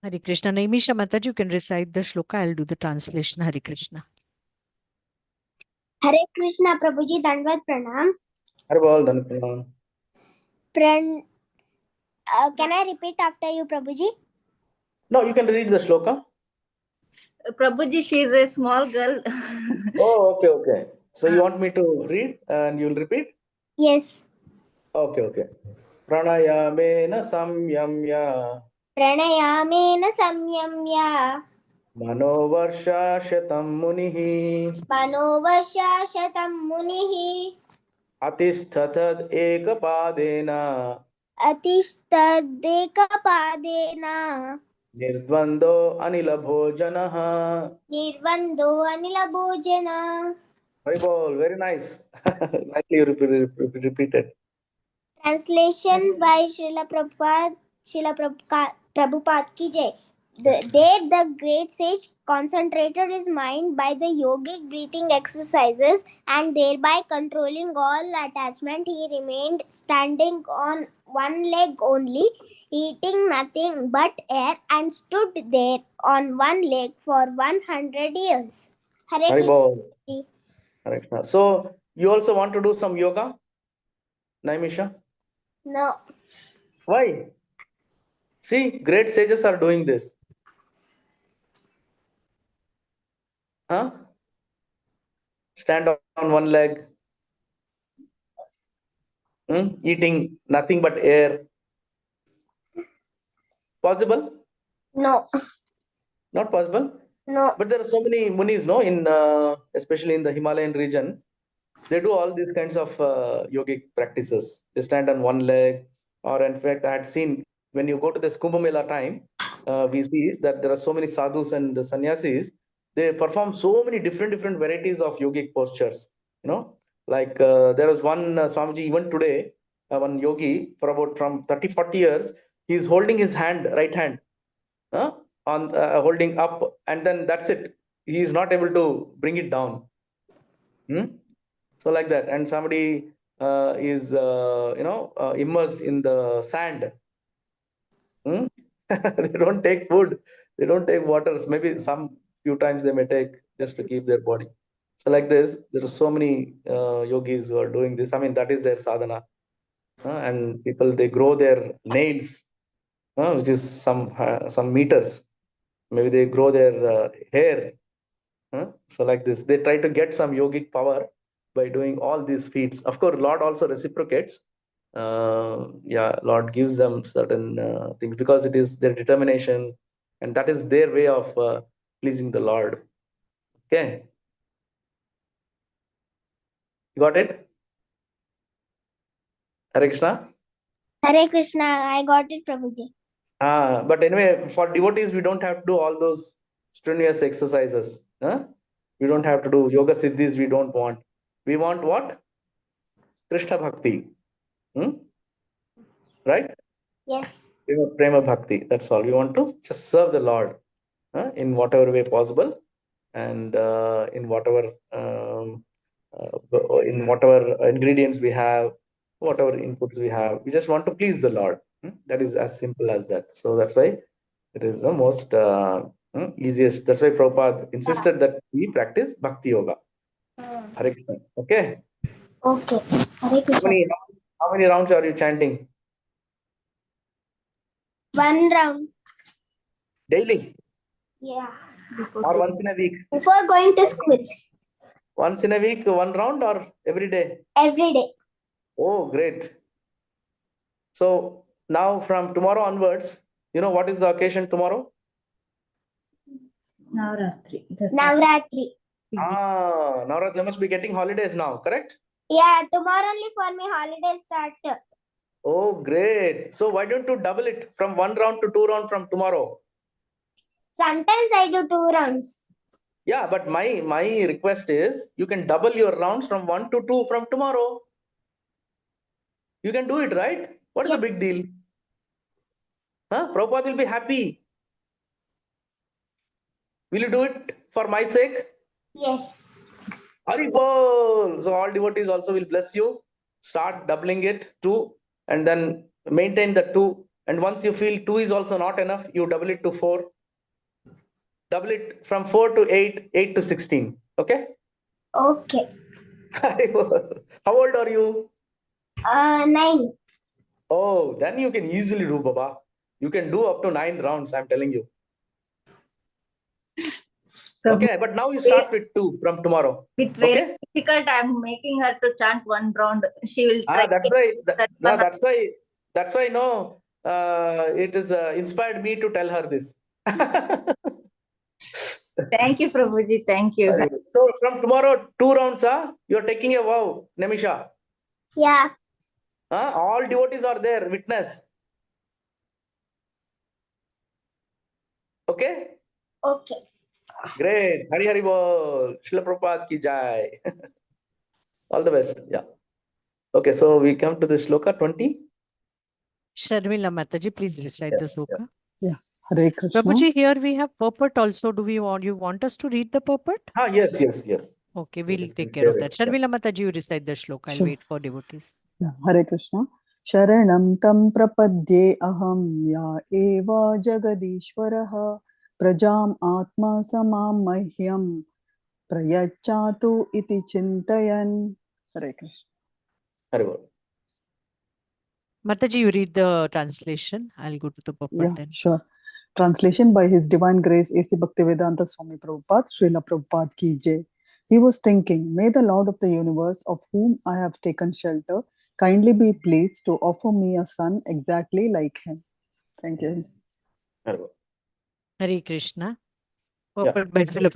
Hare Krishna. Naimisha Mataji, you can recite the shloka. I'll do the translation. Hare Krishna. Hare Krishna, Prabhuji, Dandvat Pranam. Harbal, Dana Pranam. Can I repeat after you, Prabhuji? No, you can read the shloka. Prabhuji, she is a small girl. Oh, okay, okay. So you want me to read and you'll repeat? Yes. Okay, okay. Pranayamena samyamya Pranayamena samyamya manovarsha shatam munihi manovarsha shatam munihi atisthatad ekapadena atistadekapadena nirdvando anila bhojanaha. nirvando anila bhojana. Haribol, very nice. Nicely you repeated. Translation by Srila Prabhupada ki jai. There the great sage concentrated his mind by the yogic breathing exercises and thereby controlling all attachment. He remained standing on one leg only, eating nothing but air, and stood there on one leg for 100 years. Hare Haribol. Krishna. Hare Krishna. So you also want to do some yoga, Naimisha? No. Why? See, great sages are doing this. Huh? Stand on one leg, eating nothing but air. Possible? No. Not possible? No. But there are so many munis, no, in especially in the Himalayan region. They do all these kinds of yogic practices. They stand on one leg, or in fact, I had seen when you go to this Kumbh Mela time, we see that there are so many sadhus and the sannyasis. They perform so many different varieties of yogic postures. You know, like there was one Swamiji even today, one yogi for about from 30-40 years. He's holding his hand, right hand, on holding up, and then that's it. He is not able to bring it down. So like that, and somebody is immersed in the sand. They don't take food, they don't take waters. Maybe some few times they may take just to keep their body. So like this, there are so many yogis who are doing this. I mean, that is their sadhana. And people, they grow their nails, which is some meters. Maybe they grow their hair. So like this, they try to get some yogic power by doing all these feats. Of course, Lord also reciprocates. Lord gives them certain things because it is their determination, and that is their way of pleasing the Lord. Okay, you got it? Hare Krishna. Hare Krishna, I got it, Prabhuji. But anyway, for devotees, we don't have to do all those strenuous exercises. We don't have to do yoga siddhis. We don't want. We want what? Krishna bhakti. Right? Yes. Prema bhakti. That's all. We want to just serve the Lord in whatever way possible, and in whatever ingredients we have, whatever inputs we have. We just want to please the Lord. That is as simple as that. So that's why it is the most easiest. That's why Prabhupada insisted that we practice bhakti yoga. Hare Krishna. Okay. Okay. Hare Krishna. How many rounds are you chanting? 1 round. Daily? Yeah. Or once in a week? Before going to school. Once in a week, 1 round, or every day? Every day. Oh, great. So now from tomorrow onwards, you know what is the occasion tomorrow? Navratri. Navratri. Navratri, you must be getting holidays now, correct? Yeah, tomorrow only for me holidays start. Oh, great. So why don't you double it from 1 round to 2 rounds from tomorrow? Sometimes I do 2 rounds. Yeah, but my request is you can double your rounds from 1 to 2 from tomorrow. You can do it, right? What is the big deal? Huh? Prabhupada will be happy. Will you do it for my sake? Yes. Haribol! So all devotees also will bless you. Start doubling it 2 and then maintain the 2. And once you feel 2 is also not enough, you double it to 4. Double it from 4 to 8, 8 to 16. Okay? Okay. Haribol. How old are you? 9. Oh, then you can easily do, Baba. You can do up to 9 rounds, I'm telling you. Okay, but now you start with 2 from tomorrow. It's very Okay? difficult. I'm making her to chant 1 round. She will try. That's why. No, That's why. No, it is inspired me to tell her this. Thank you, Prabhuji. Thank you. So from tomorrow, 2 rounds. You're taking a vow, Namisha. Yeah. All devotees are there. Witness. Okay. Okay. Great. Hari Hari Bol. Srila Prabhupada ki jai. All the best. Yeah. Okay. So we come to the sloka 20. Sharmila Mataji, please recite the sloka. Yeah. Hare Krishna. Prabhuji, here we have purport also. Do you want us to read the purport? Yes. Okay, we'll take care of that. Sharmila Mataji, you recite the shloka. I'll Sure. wait for devotees. Yeah. Hare Krishna. Sharanam tam prapadye aham ya eva jagadishwaraha prajam atma samam mahyam prayachatu iti chintayan. Hare Krishna. Hari Bol. Mataji, you read the translation. I'll go to the purport Yeah, then. sure. Translation by His Divine Grace A.C. Bhaktivedanta Swami Prabhupada, Srila Prabhupada ki jai. He was thinking, may the Lord of the universe, of whom I have taken shelter, kindly be pleased to offer me a son exactly like him. Thank you. Hari Bol. Hare Krishna. Yeah. Purport by Srila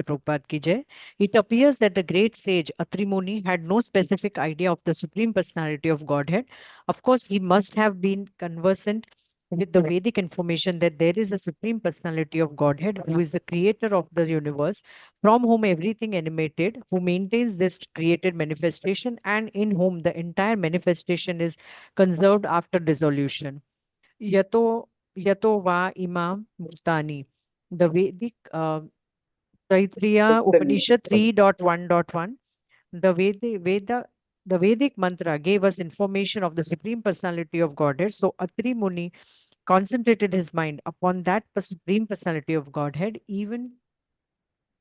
Prabhupada ki jai. It appears that the great sage Atri Muni had no specific idea of the Supreme Personality of Godhead. Of course, he must have been conversant with the Vedic information that there is a Supreme Personality of Godhead who is the creator of the universe, from whom everything emanated, who maintains this created manifestation, and in whom the entire manifestation is conserved after dissolution. Yato va imam bhutani. The Vedic Taittiriya Upanishad 3.1.1, the Vedic mantra gave us information of the Supreme Personality of Godhead. So Atri Muni concentrated his mind upon that Supreme Personality of Godhead, even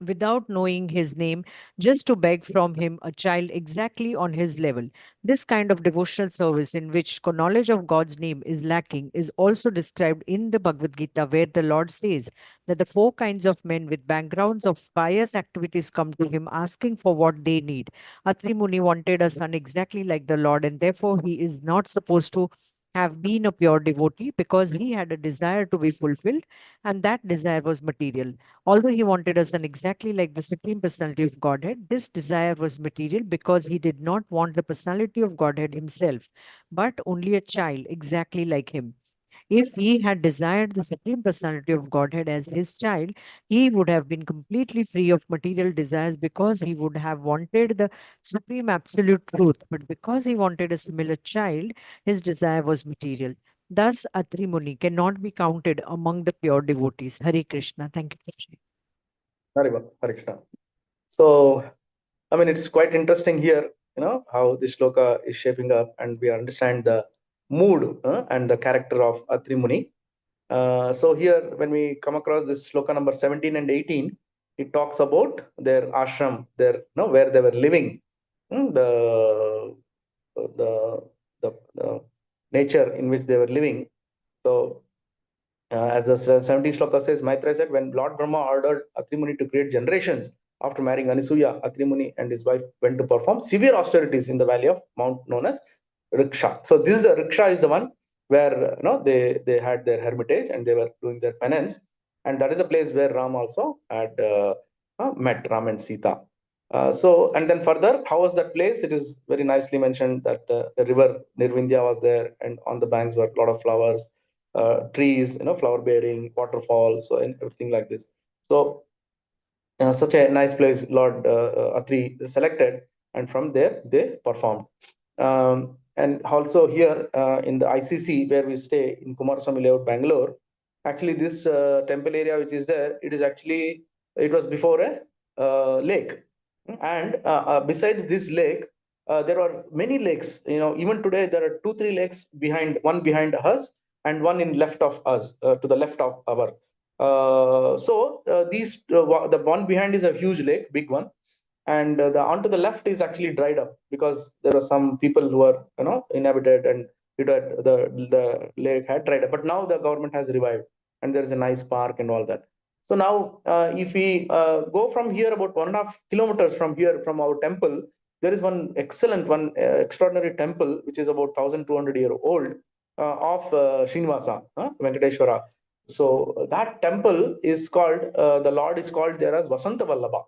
without knowing his name, just to beg from him a child exactly on his level. This kind of devotional service, in which knowledge of God's name is lacking, is also described in the Bhagavad Gita, where the Lord says that the 4 kinds of men with backgrounds of pious activities come to him asking for what they need. Atri Muni wanted a son exactly like the Lord, and therefore he is not supposed to have been a pure devotee, because he had a desire to be fulfilled, and that desire was material. Although he wanted a son exactly like the Supreme Personality of Godhead, this desire was material because he did not want the personality of Godhead himself, but only a child exactly like him. If he had desired the Supreme Personality of Godhead as his child, he would have been completely free of material desires, because he would have wanted the Supreme Absolute Truth. But because he wanted a similar child, his desire was material. Thus, Atri Muni cannot be counted among the pure devotees. Hare Krishna. Thank you, Prabhuji. Hari Bol. Hare Krishna. So, I mean, it's quite interesting here, how this sloka is shaping up, and we understand the mood and the character of Atri Muni. So here, when we come across this sloka number 17 and 18, it talks about their ashram, where they were living, the nature in which they were living. So, as the 17th sloka says, Maitreya said, when Lord Brahma ordered Atri Muni to create generations after marrying Anasuya, Atri Muni and his wife went to perform severe austerities in the valley of Mount known as Riksha. So this is the Riksha is the one where they had their hermitage and they were doing their penance, and that is a place where Ram also had met Ram and Sita. So, and then further, how was that place? It is very nicely mentioned that the river Nirvindya was there, and on the banks were a lot of flowers, trees, flower bearing, waterfalls, so and everything like this. So such a nice place Lord Atri selected, and from there they performed. And also here in the ICC where we stay in Kumaraswamy Layout, Bangalore, actually this temple area which is there, it was before a lake. And besides this lake, there are many lakes. Even today there are 2-3 lakes one behind us and one in left of us, to the left of our. The one behind is a huge lake, big one, and the onto the left is actually dried up because there are some people who are inhabited, and the lake had dried up. But now the government has revived, and there is a nice park and all that. So now, if we go from here about 1.5 kilometers from here, from our temple, there is one extraordinary temple which is about 1,200 year old, of Srinivasa, Venkateshwara. So that temple is called, the Lord is called there as Vasanta Vallabha.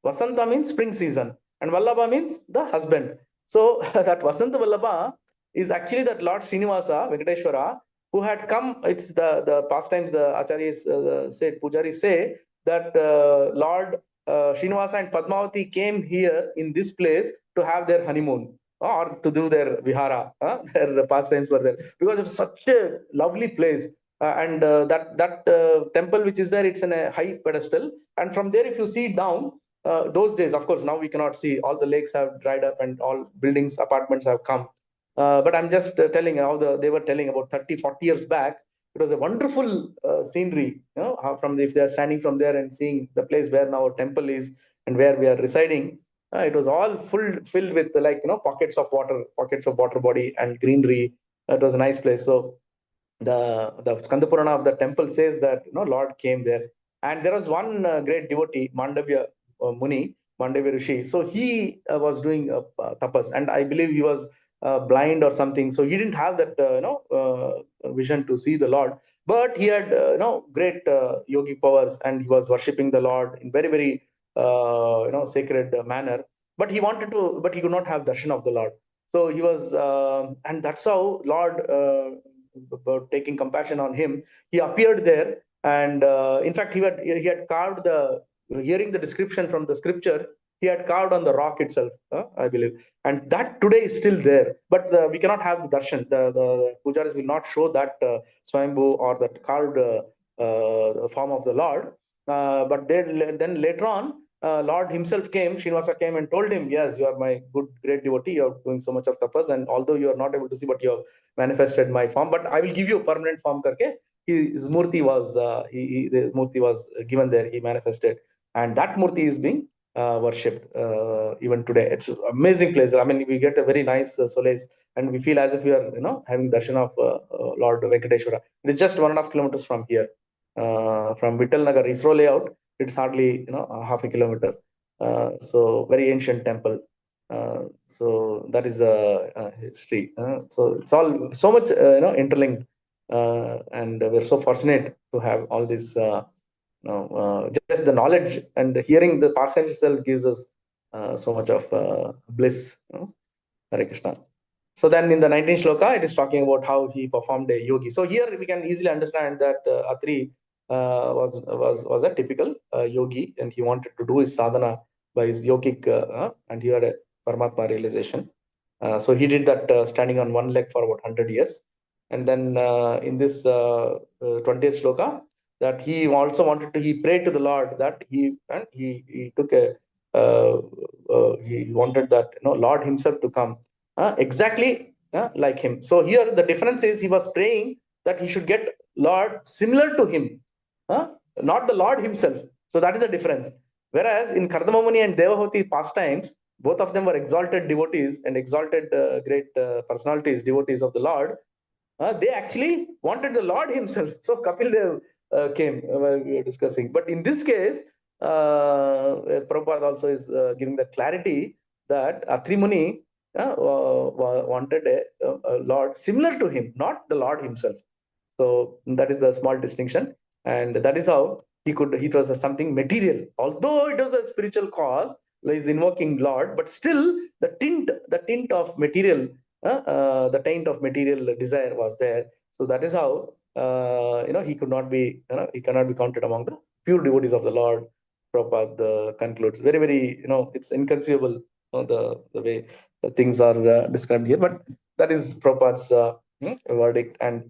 Vasanta means spring season, and Vallabha means the husband. So that Vasanta Vallabha is actually that Lord Srinivasa, Venkateshwara, who had come. It's the pastimes the acharyas said, pujaris say that Lord Srinivasa and Padmavati came here in this place to have their honeymoon or to do their vihara. Their pastimes were there because it's such a lovely place. And that temple which is there, it's in a high pedestal, and from there if you see down, those days, of course, now we cannot see, all the lakes have dried up and all buildings, apartments have come. But I'm just telling how they were telling about 30-40 years back. It was a wonderful scenery, how if they are standing from there and seeing the place where now our temple is and where we are residing. It was all filled with pockets of water body and greenery. It was a nice place. So the Skanda Purana of the temple says that Lord came there, and there was one great devotee, Mandavya Muni, Mandavya Rishi. So he was doing tapas, and I believe he was blind or something, so he didn't have that vision to see the Lord, but he had great yogic powers, and he was worshipping the Lord in very, very sacred manner. But he could not have darshan of the Lord. So he was, and that's how Lord, taking compassion on him, he appeared there, and in fact he had carved hearing the description from the scripture, he had carved on the rock itself, I believe, and that today is still there. But we cannot have the darshan. The pujaris will not show that Swayambhu or that carved form of the Lord. But then later on, Lord himself came, Srinivasa came and told him, yes, you are my great devotee, you are doing so much of tapas, and although you are not able to see, but you have manifested my form, but I will give you a permanent form karke. His murti was, the murti was given there, he manifested, and that murti is being worshipped even today. It's an amazing place. I mean, we get a very nice solace, and we feel as if we are, having darshan of Lord Venkateshwara. It is just 1.5 kilometers from here, from Vittal Nagar, ISRO layout. It's hardly, half a kilometer. So very ancient temple. So that is the history. So it's all so much, interlinked, and we're so fortunate to have all this. Just the knowledge and hearing the pastimes itself gives us so much of bliss. Hare Krishna. So then in the 19th shloka, it is talking about how he performed a yogi. So here we can easily understand that Atri was a typical yogi, and he wanted to do his sadhana by his yogic, and he had a Paramatma realization. So he did that standing on one leg for about 100 years. And then in this 20th shloka, that he also wanted to, he prayed to the Lord that he took a, he wanted that, Lord himself to come exactly like him. So here the difference is he was praying that he should get Lord similar to him, not the Lord himself. So that is the difference. Whereas in Kardamamuni and Devahoti pastimes, both of them were exalted devotees and exalted great personalities, devotees of the Lord. They actually wanted the Lord himself. So Kapil Dev came while we were discussing. But in this case, Prabhupada also is giving the clarity that Atri Muni wanted a Lord similar to him, not the Lord himself. So that is a small distinction, and that is how it was something material. Although it was a spiritual cause, he's invoking Lord, but still the tint of material, the taint of material desire was there. So that is how he could not be, he cannot be counted among the pure devotees of the Lord. Prabhupada concludes. Very, very, it's inconceivable, the way the things are described here. But that is Prabhupada's verdict, and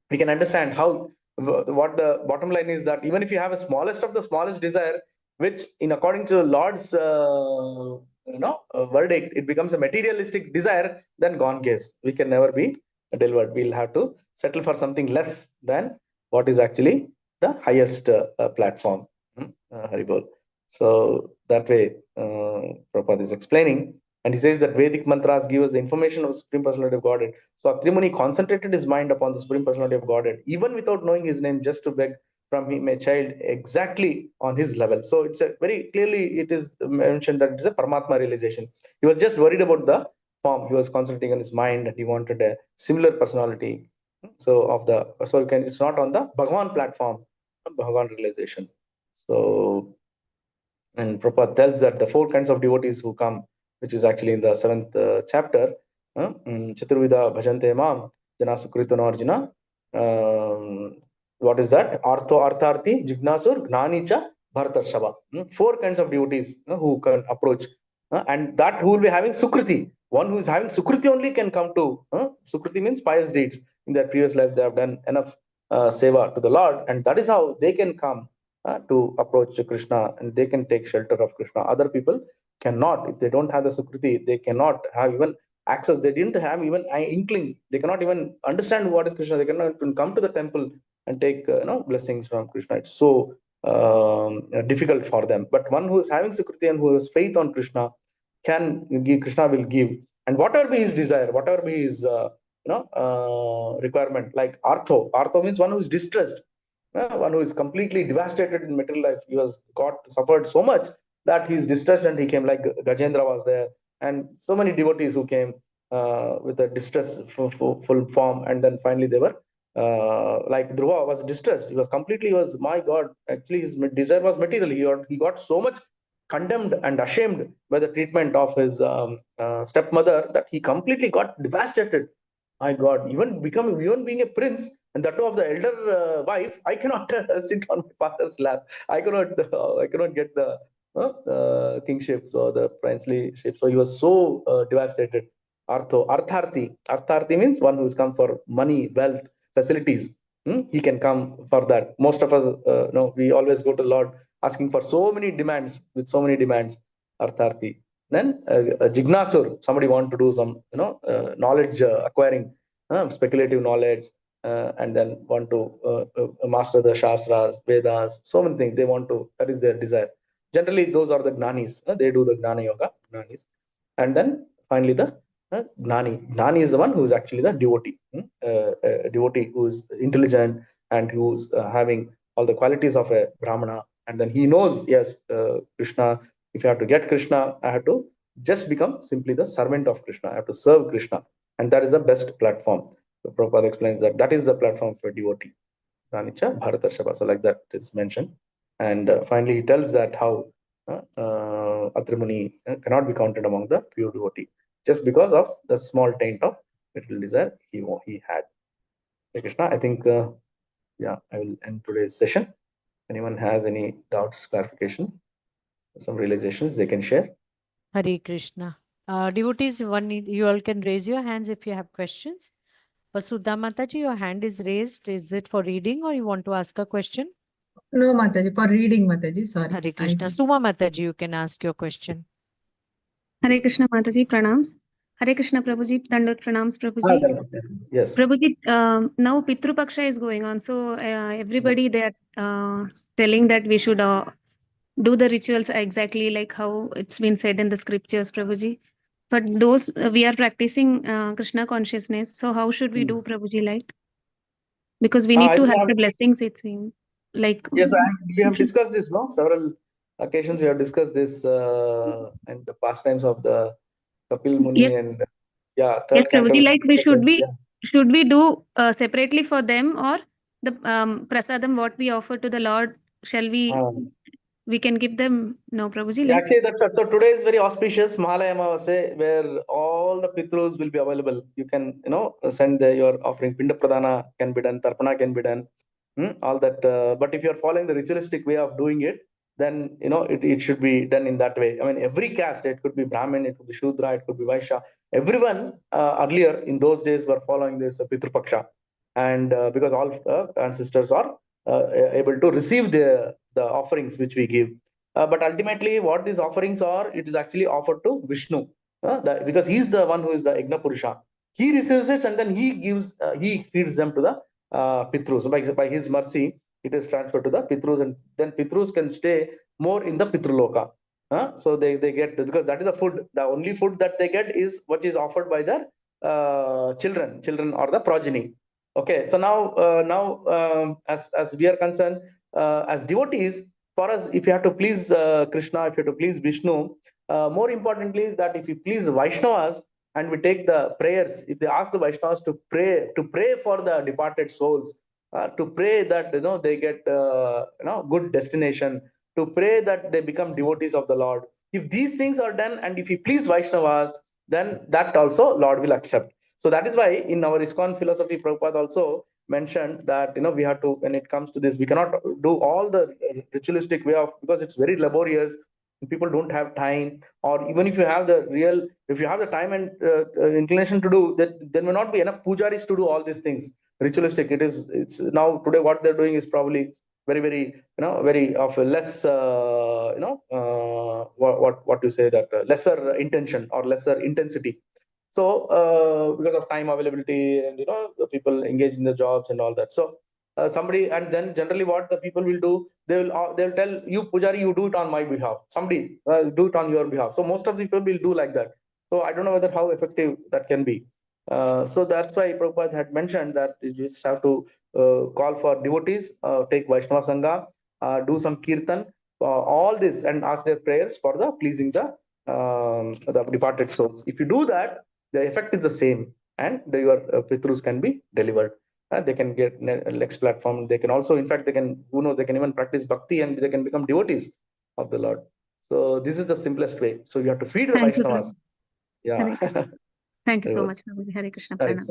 we can understand how what the bottom line is, that even if you have a smallest of the smallest desire, which in according to Lord's verdict, it becomes a materialistic desire, then gone case. We can never be delivered. We'll have to settle for something less than what is actually the highest platform. Haribol. So that way, Prabhupada is explaining, and he says that Vedic mantras give us the information of the Supreme Personality of Godhead. So Atri Muni concentrated his mind upon the Supreme Personality of Godhead, even without knowing his name, just to beg from him a child exactly on his level. So it's a very clearly, it is mentioned that it is a Paramatma realization. He was just worried about the form. He was concentrating on his mind, and he wanted a similar personality. So it's not on the Bhagavan platform, Bhagavan realization. So, and Prabhupada tells that the 4 kinds of devotees who come, which is actually in the 7th chapter, Chaturvida Bhajante Mam, Jana Sukritano Arjuna. What is that? Artharthi, Jignasur, Gnanicha, Bhartarshava. 4 kinds of devotees who can approach. And that who will be having Sukriti. One who is having Sukriti only can come to. Sukriti means pious deeds. In their previous life, they have done enough seva to the Lord, and that is how they can come to approach Krishna, and they can take shelter of Krishna. Other people cannot. If they don't have the Sukriti, they cannot have even access. They didn't have even an inkling. They cannot even understand what is Krishna. They cannot even come to the temple and take blessings from Krishna. It's so difficult for them. But one who is having Sukriti and who has faith on Krishna can give. Krishna will give, and whatever be his desire, whatever be his requirement, like Artho means one who is distressed. One who is completely devastated in material life. He was suffered so much that he is distressed, and he came, like Gajendra was there, and so many devotees who came with a distress full form, and then finally they were like Dhruva was distressed. He was my God, actually his desire was material. He got so much condemned and ashamed by the treatment of his stepmother that he completely got devastated. My God, even being a prince, and that of the elder wife, I cannot sit on my father's lap. I cannot get the kingship or the princely ship. So he was so devastated. Artharthi means one who has come for money, wealth, facilities. He can come for that. Most of us, we always go to Lord asking for so many demands, with so many demands. Artharthi. Then Jignasur, somebody want to do some knowledge acquiring, speculative knowledge, and then want to master the Shastras, Vedas, so many things they want to. That is their desire. Generally, those are the Gnanis. They do the Gnana Yoga, Gnanis. And then finally the Gnani. Gnani is the one who is actually the devotee. A devotee who is intelligent and who's having all the qualities of a Brahmana. And then he knows, yes, Krishna, if I have to get Krishna, I have to just become simply the servant of Krishna. I have to serve Krishna. And that is the best platform. So Prabhupada explains that is the platform for devotee. Ranicha Bharatarshabha. So like that is mentioned. And finally, he tells that how Atri Muni cannot be counted among the pure devotee, just because of the small taint of material desire he had. Hare Krishna, I think, I will end today's session. Anyone has any doubts, clarification, some realizations they can share? Hare Krishna. Devotees, you all can raise your hands if you have questions. Vasudha Mataji, your hand is raised. Is it for reading or you want to ask a question? No, Mataji, for reading, Mataji, sorry. Hare Krishna. Suma Mataji, you can ask your question. Hare Krishna Mataji, pranams. Hare Krishna Prabhuji, Dandot pranams Prabhuji. Yes. Prabhuji, now Pitru Paksha is going on, so everybody they are telling that we should do the rituals exactly like how it's been said in the scriptures, Prabhuji. But those we are practicing Krishna consciousness, so how should we do, Prabhuji, like? Because we need to have the blessings, it seems. Like, yes, we have discussed this, no? Several occasions we have discussed this and the pastimes of the Kapil Muni. Yes. And third Yes, Prabhuji, like should we do separately for them, or the prasadam what we offer to the Lord, shall we can give them? No, Prabhuji, like? Actually, so today is very auspicious, Mahalaya Amavasya, where all the Pitrus will be available. You can, send your offering. Pinda Pradana can be done, Tarpana can be done, all that. But if you are following the ritualistic way of doing it, then it should be done in that way. I mean, every caste, it could be Brahmin, it could be Shudra, it could be Vaishya. Everyone earlier in those days were following this Pitrupaksha, and because all ancestors are able to receive the offerings which we give. But ultimately, what these offerings are, it is actually offered to Vishnu, because he's the one who is the Yajna Purusha. He receives it and then he gives, he feeds them to the Pitrus. By his mercy, it is transferred to the Pitrus, and then Pitrus can stay more in the Pitruloka. So they get, because that is the food. The only food that they get is what is offered by their children or the progeny. Okay, so now as we are concerned, as devotees, for us, if you have to please Krishna, if you have to please Vishnu, more importantly, that if you please the Vaishnavas and we take the prayers, if they ask the Vaishnavas to pray for the departed souls, to pray that they get good destination, to pray that they become devotees of the Lord. If these things are done, and if you please Vaishnavas, then that also Lord will accept. So that is why in our ISKCON philosophy, Prabhupada also mentioned that we have to, when it comes to this, we cannot do all the ritualistic way of, because it's very laborious. People don't have time, or even if you have the time and inclination to do that, there may not be enough pujaris to do all these things ritualistic. It's now today what they're doing is probably very very of a less what you say, that lesser intention or lesser intensity. So because of time availability, and the people engage in the jobs and all that, so somebody, and then generally what the people will do, they'll tell you, Pujari, you do it on my behalf, somebody do it on your behalf. So most of the people will do like that. So I don't know whether how effective that can be. So that's why Prabhupada had mentioned that you just have to call for devotees, take Vaishnava Sangha, do some kirtan, all this, and ask their prayers for the pleasing the departed souls. If you do that, the effect is the same, and your Pitrus can be delivered. They can get next platform. They can also, in fact, they can, who knows, they can even practice bhakti and they can become devotees of the Lord. So this is the simplest way. So you have to feed the Thank you, Vaishnavas. Prabhu. Yeah. Thank you so much, Prabhuji. Hare Krishna. Pranam.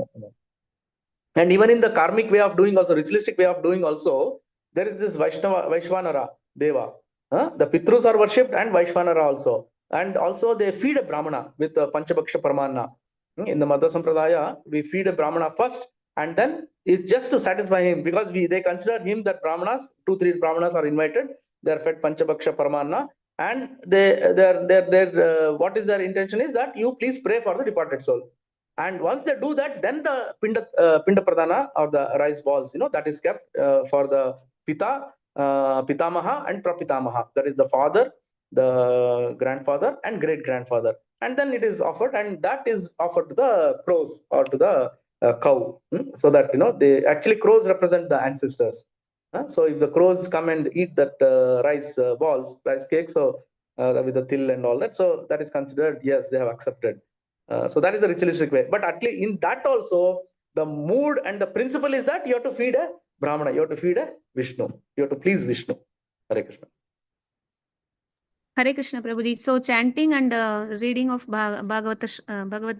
And even in the karmic way of doing also, ritualistic way of doing also, there is this Vaishvanara Deva. The Pitrus are worshipped and Vaishvanara also. And also they feed a Brahmana with Panchabhaksha Paramanna. In the Madhva Sampradaya, we feed a Brahmana first, and then it's just to satisfy him, because they consider him that Brahmanas, 2-3 Brahmanas are invited, they are fed Panchabhaksha Paramanna, and what is their intention is that you please pray for the departed soul. And once they do that, then the Pinda Pradana, or the rice balls, that is kept for the Pita, Pitamaha and Prapitamaha. That is the father, the grandfather and great grandfather. And then it is offered, and that is offered to the crows or to the cow. So that, actually crows represent the ancestors. So if the crows come and eat that rice cake, so with the till and all that, so that is considered, yes, they have accepted. So that is the ritualistic way. But at least in that also, the mood and the principle is that you have to feed a Brahmana, you have to feed a Vishnu, you have to please Vishnu. Hare Krishna. Hare Krishna, Prabhuji. So chanting and reading of Bhagavatam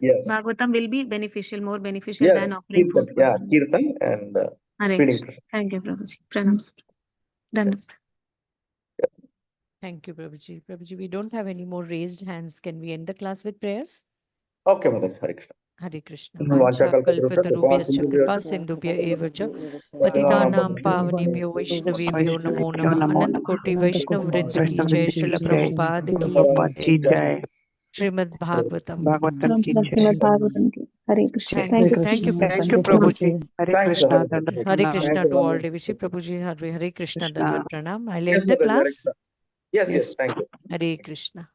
will be beneficial, more beneficial than offering Kirtan, food. yeah, Kirtan and feeding Krishna. Thank you, Prabhuji. Pranams. Yes. Thank you, Prabhuji. Prabhuji, we don't have any more raised hands. Can we end the class with prayers? Okay, Mother. Hare Krishna. Hare Krishna. Vanchakalpatarubhyascha Kripa sindhubhya evacha patitanam pavanebhyo vaishnavebhyo namo namah. Anant Koti Vaishnav Vrinda ki jai. Srila Prabhupada ki jai. Srimad Bhagavatam. Hare Krishna. Thank you, Prabhuji. Hare Krishna. Hare Krishna to all devotees. Prabhuji, Hare Krishna, Dandavat Pranam. I'll end the class. Yes, thank you. Hare Krishna.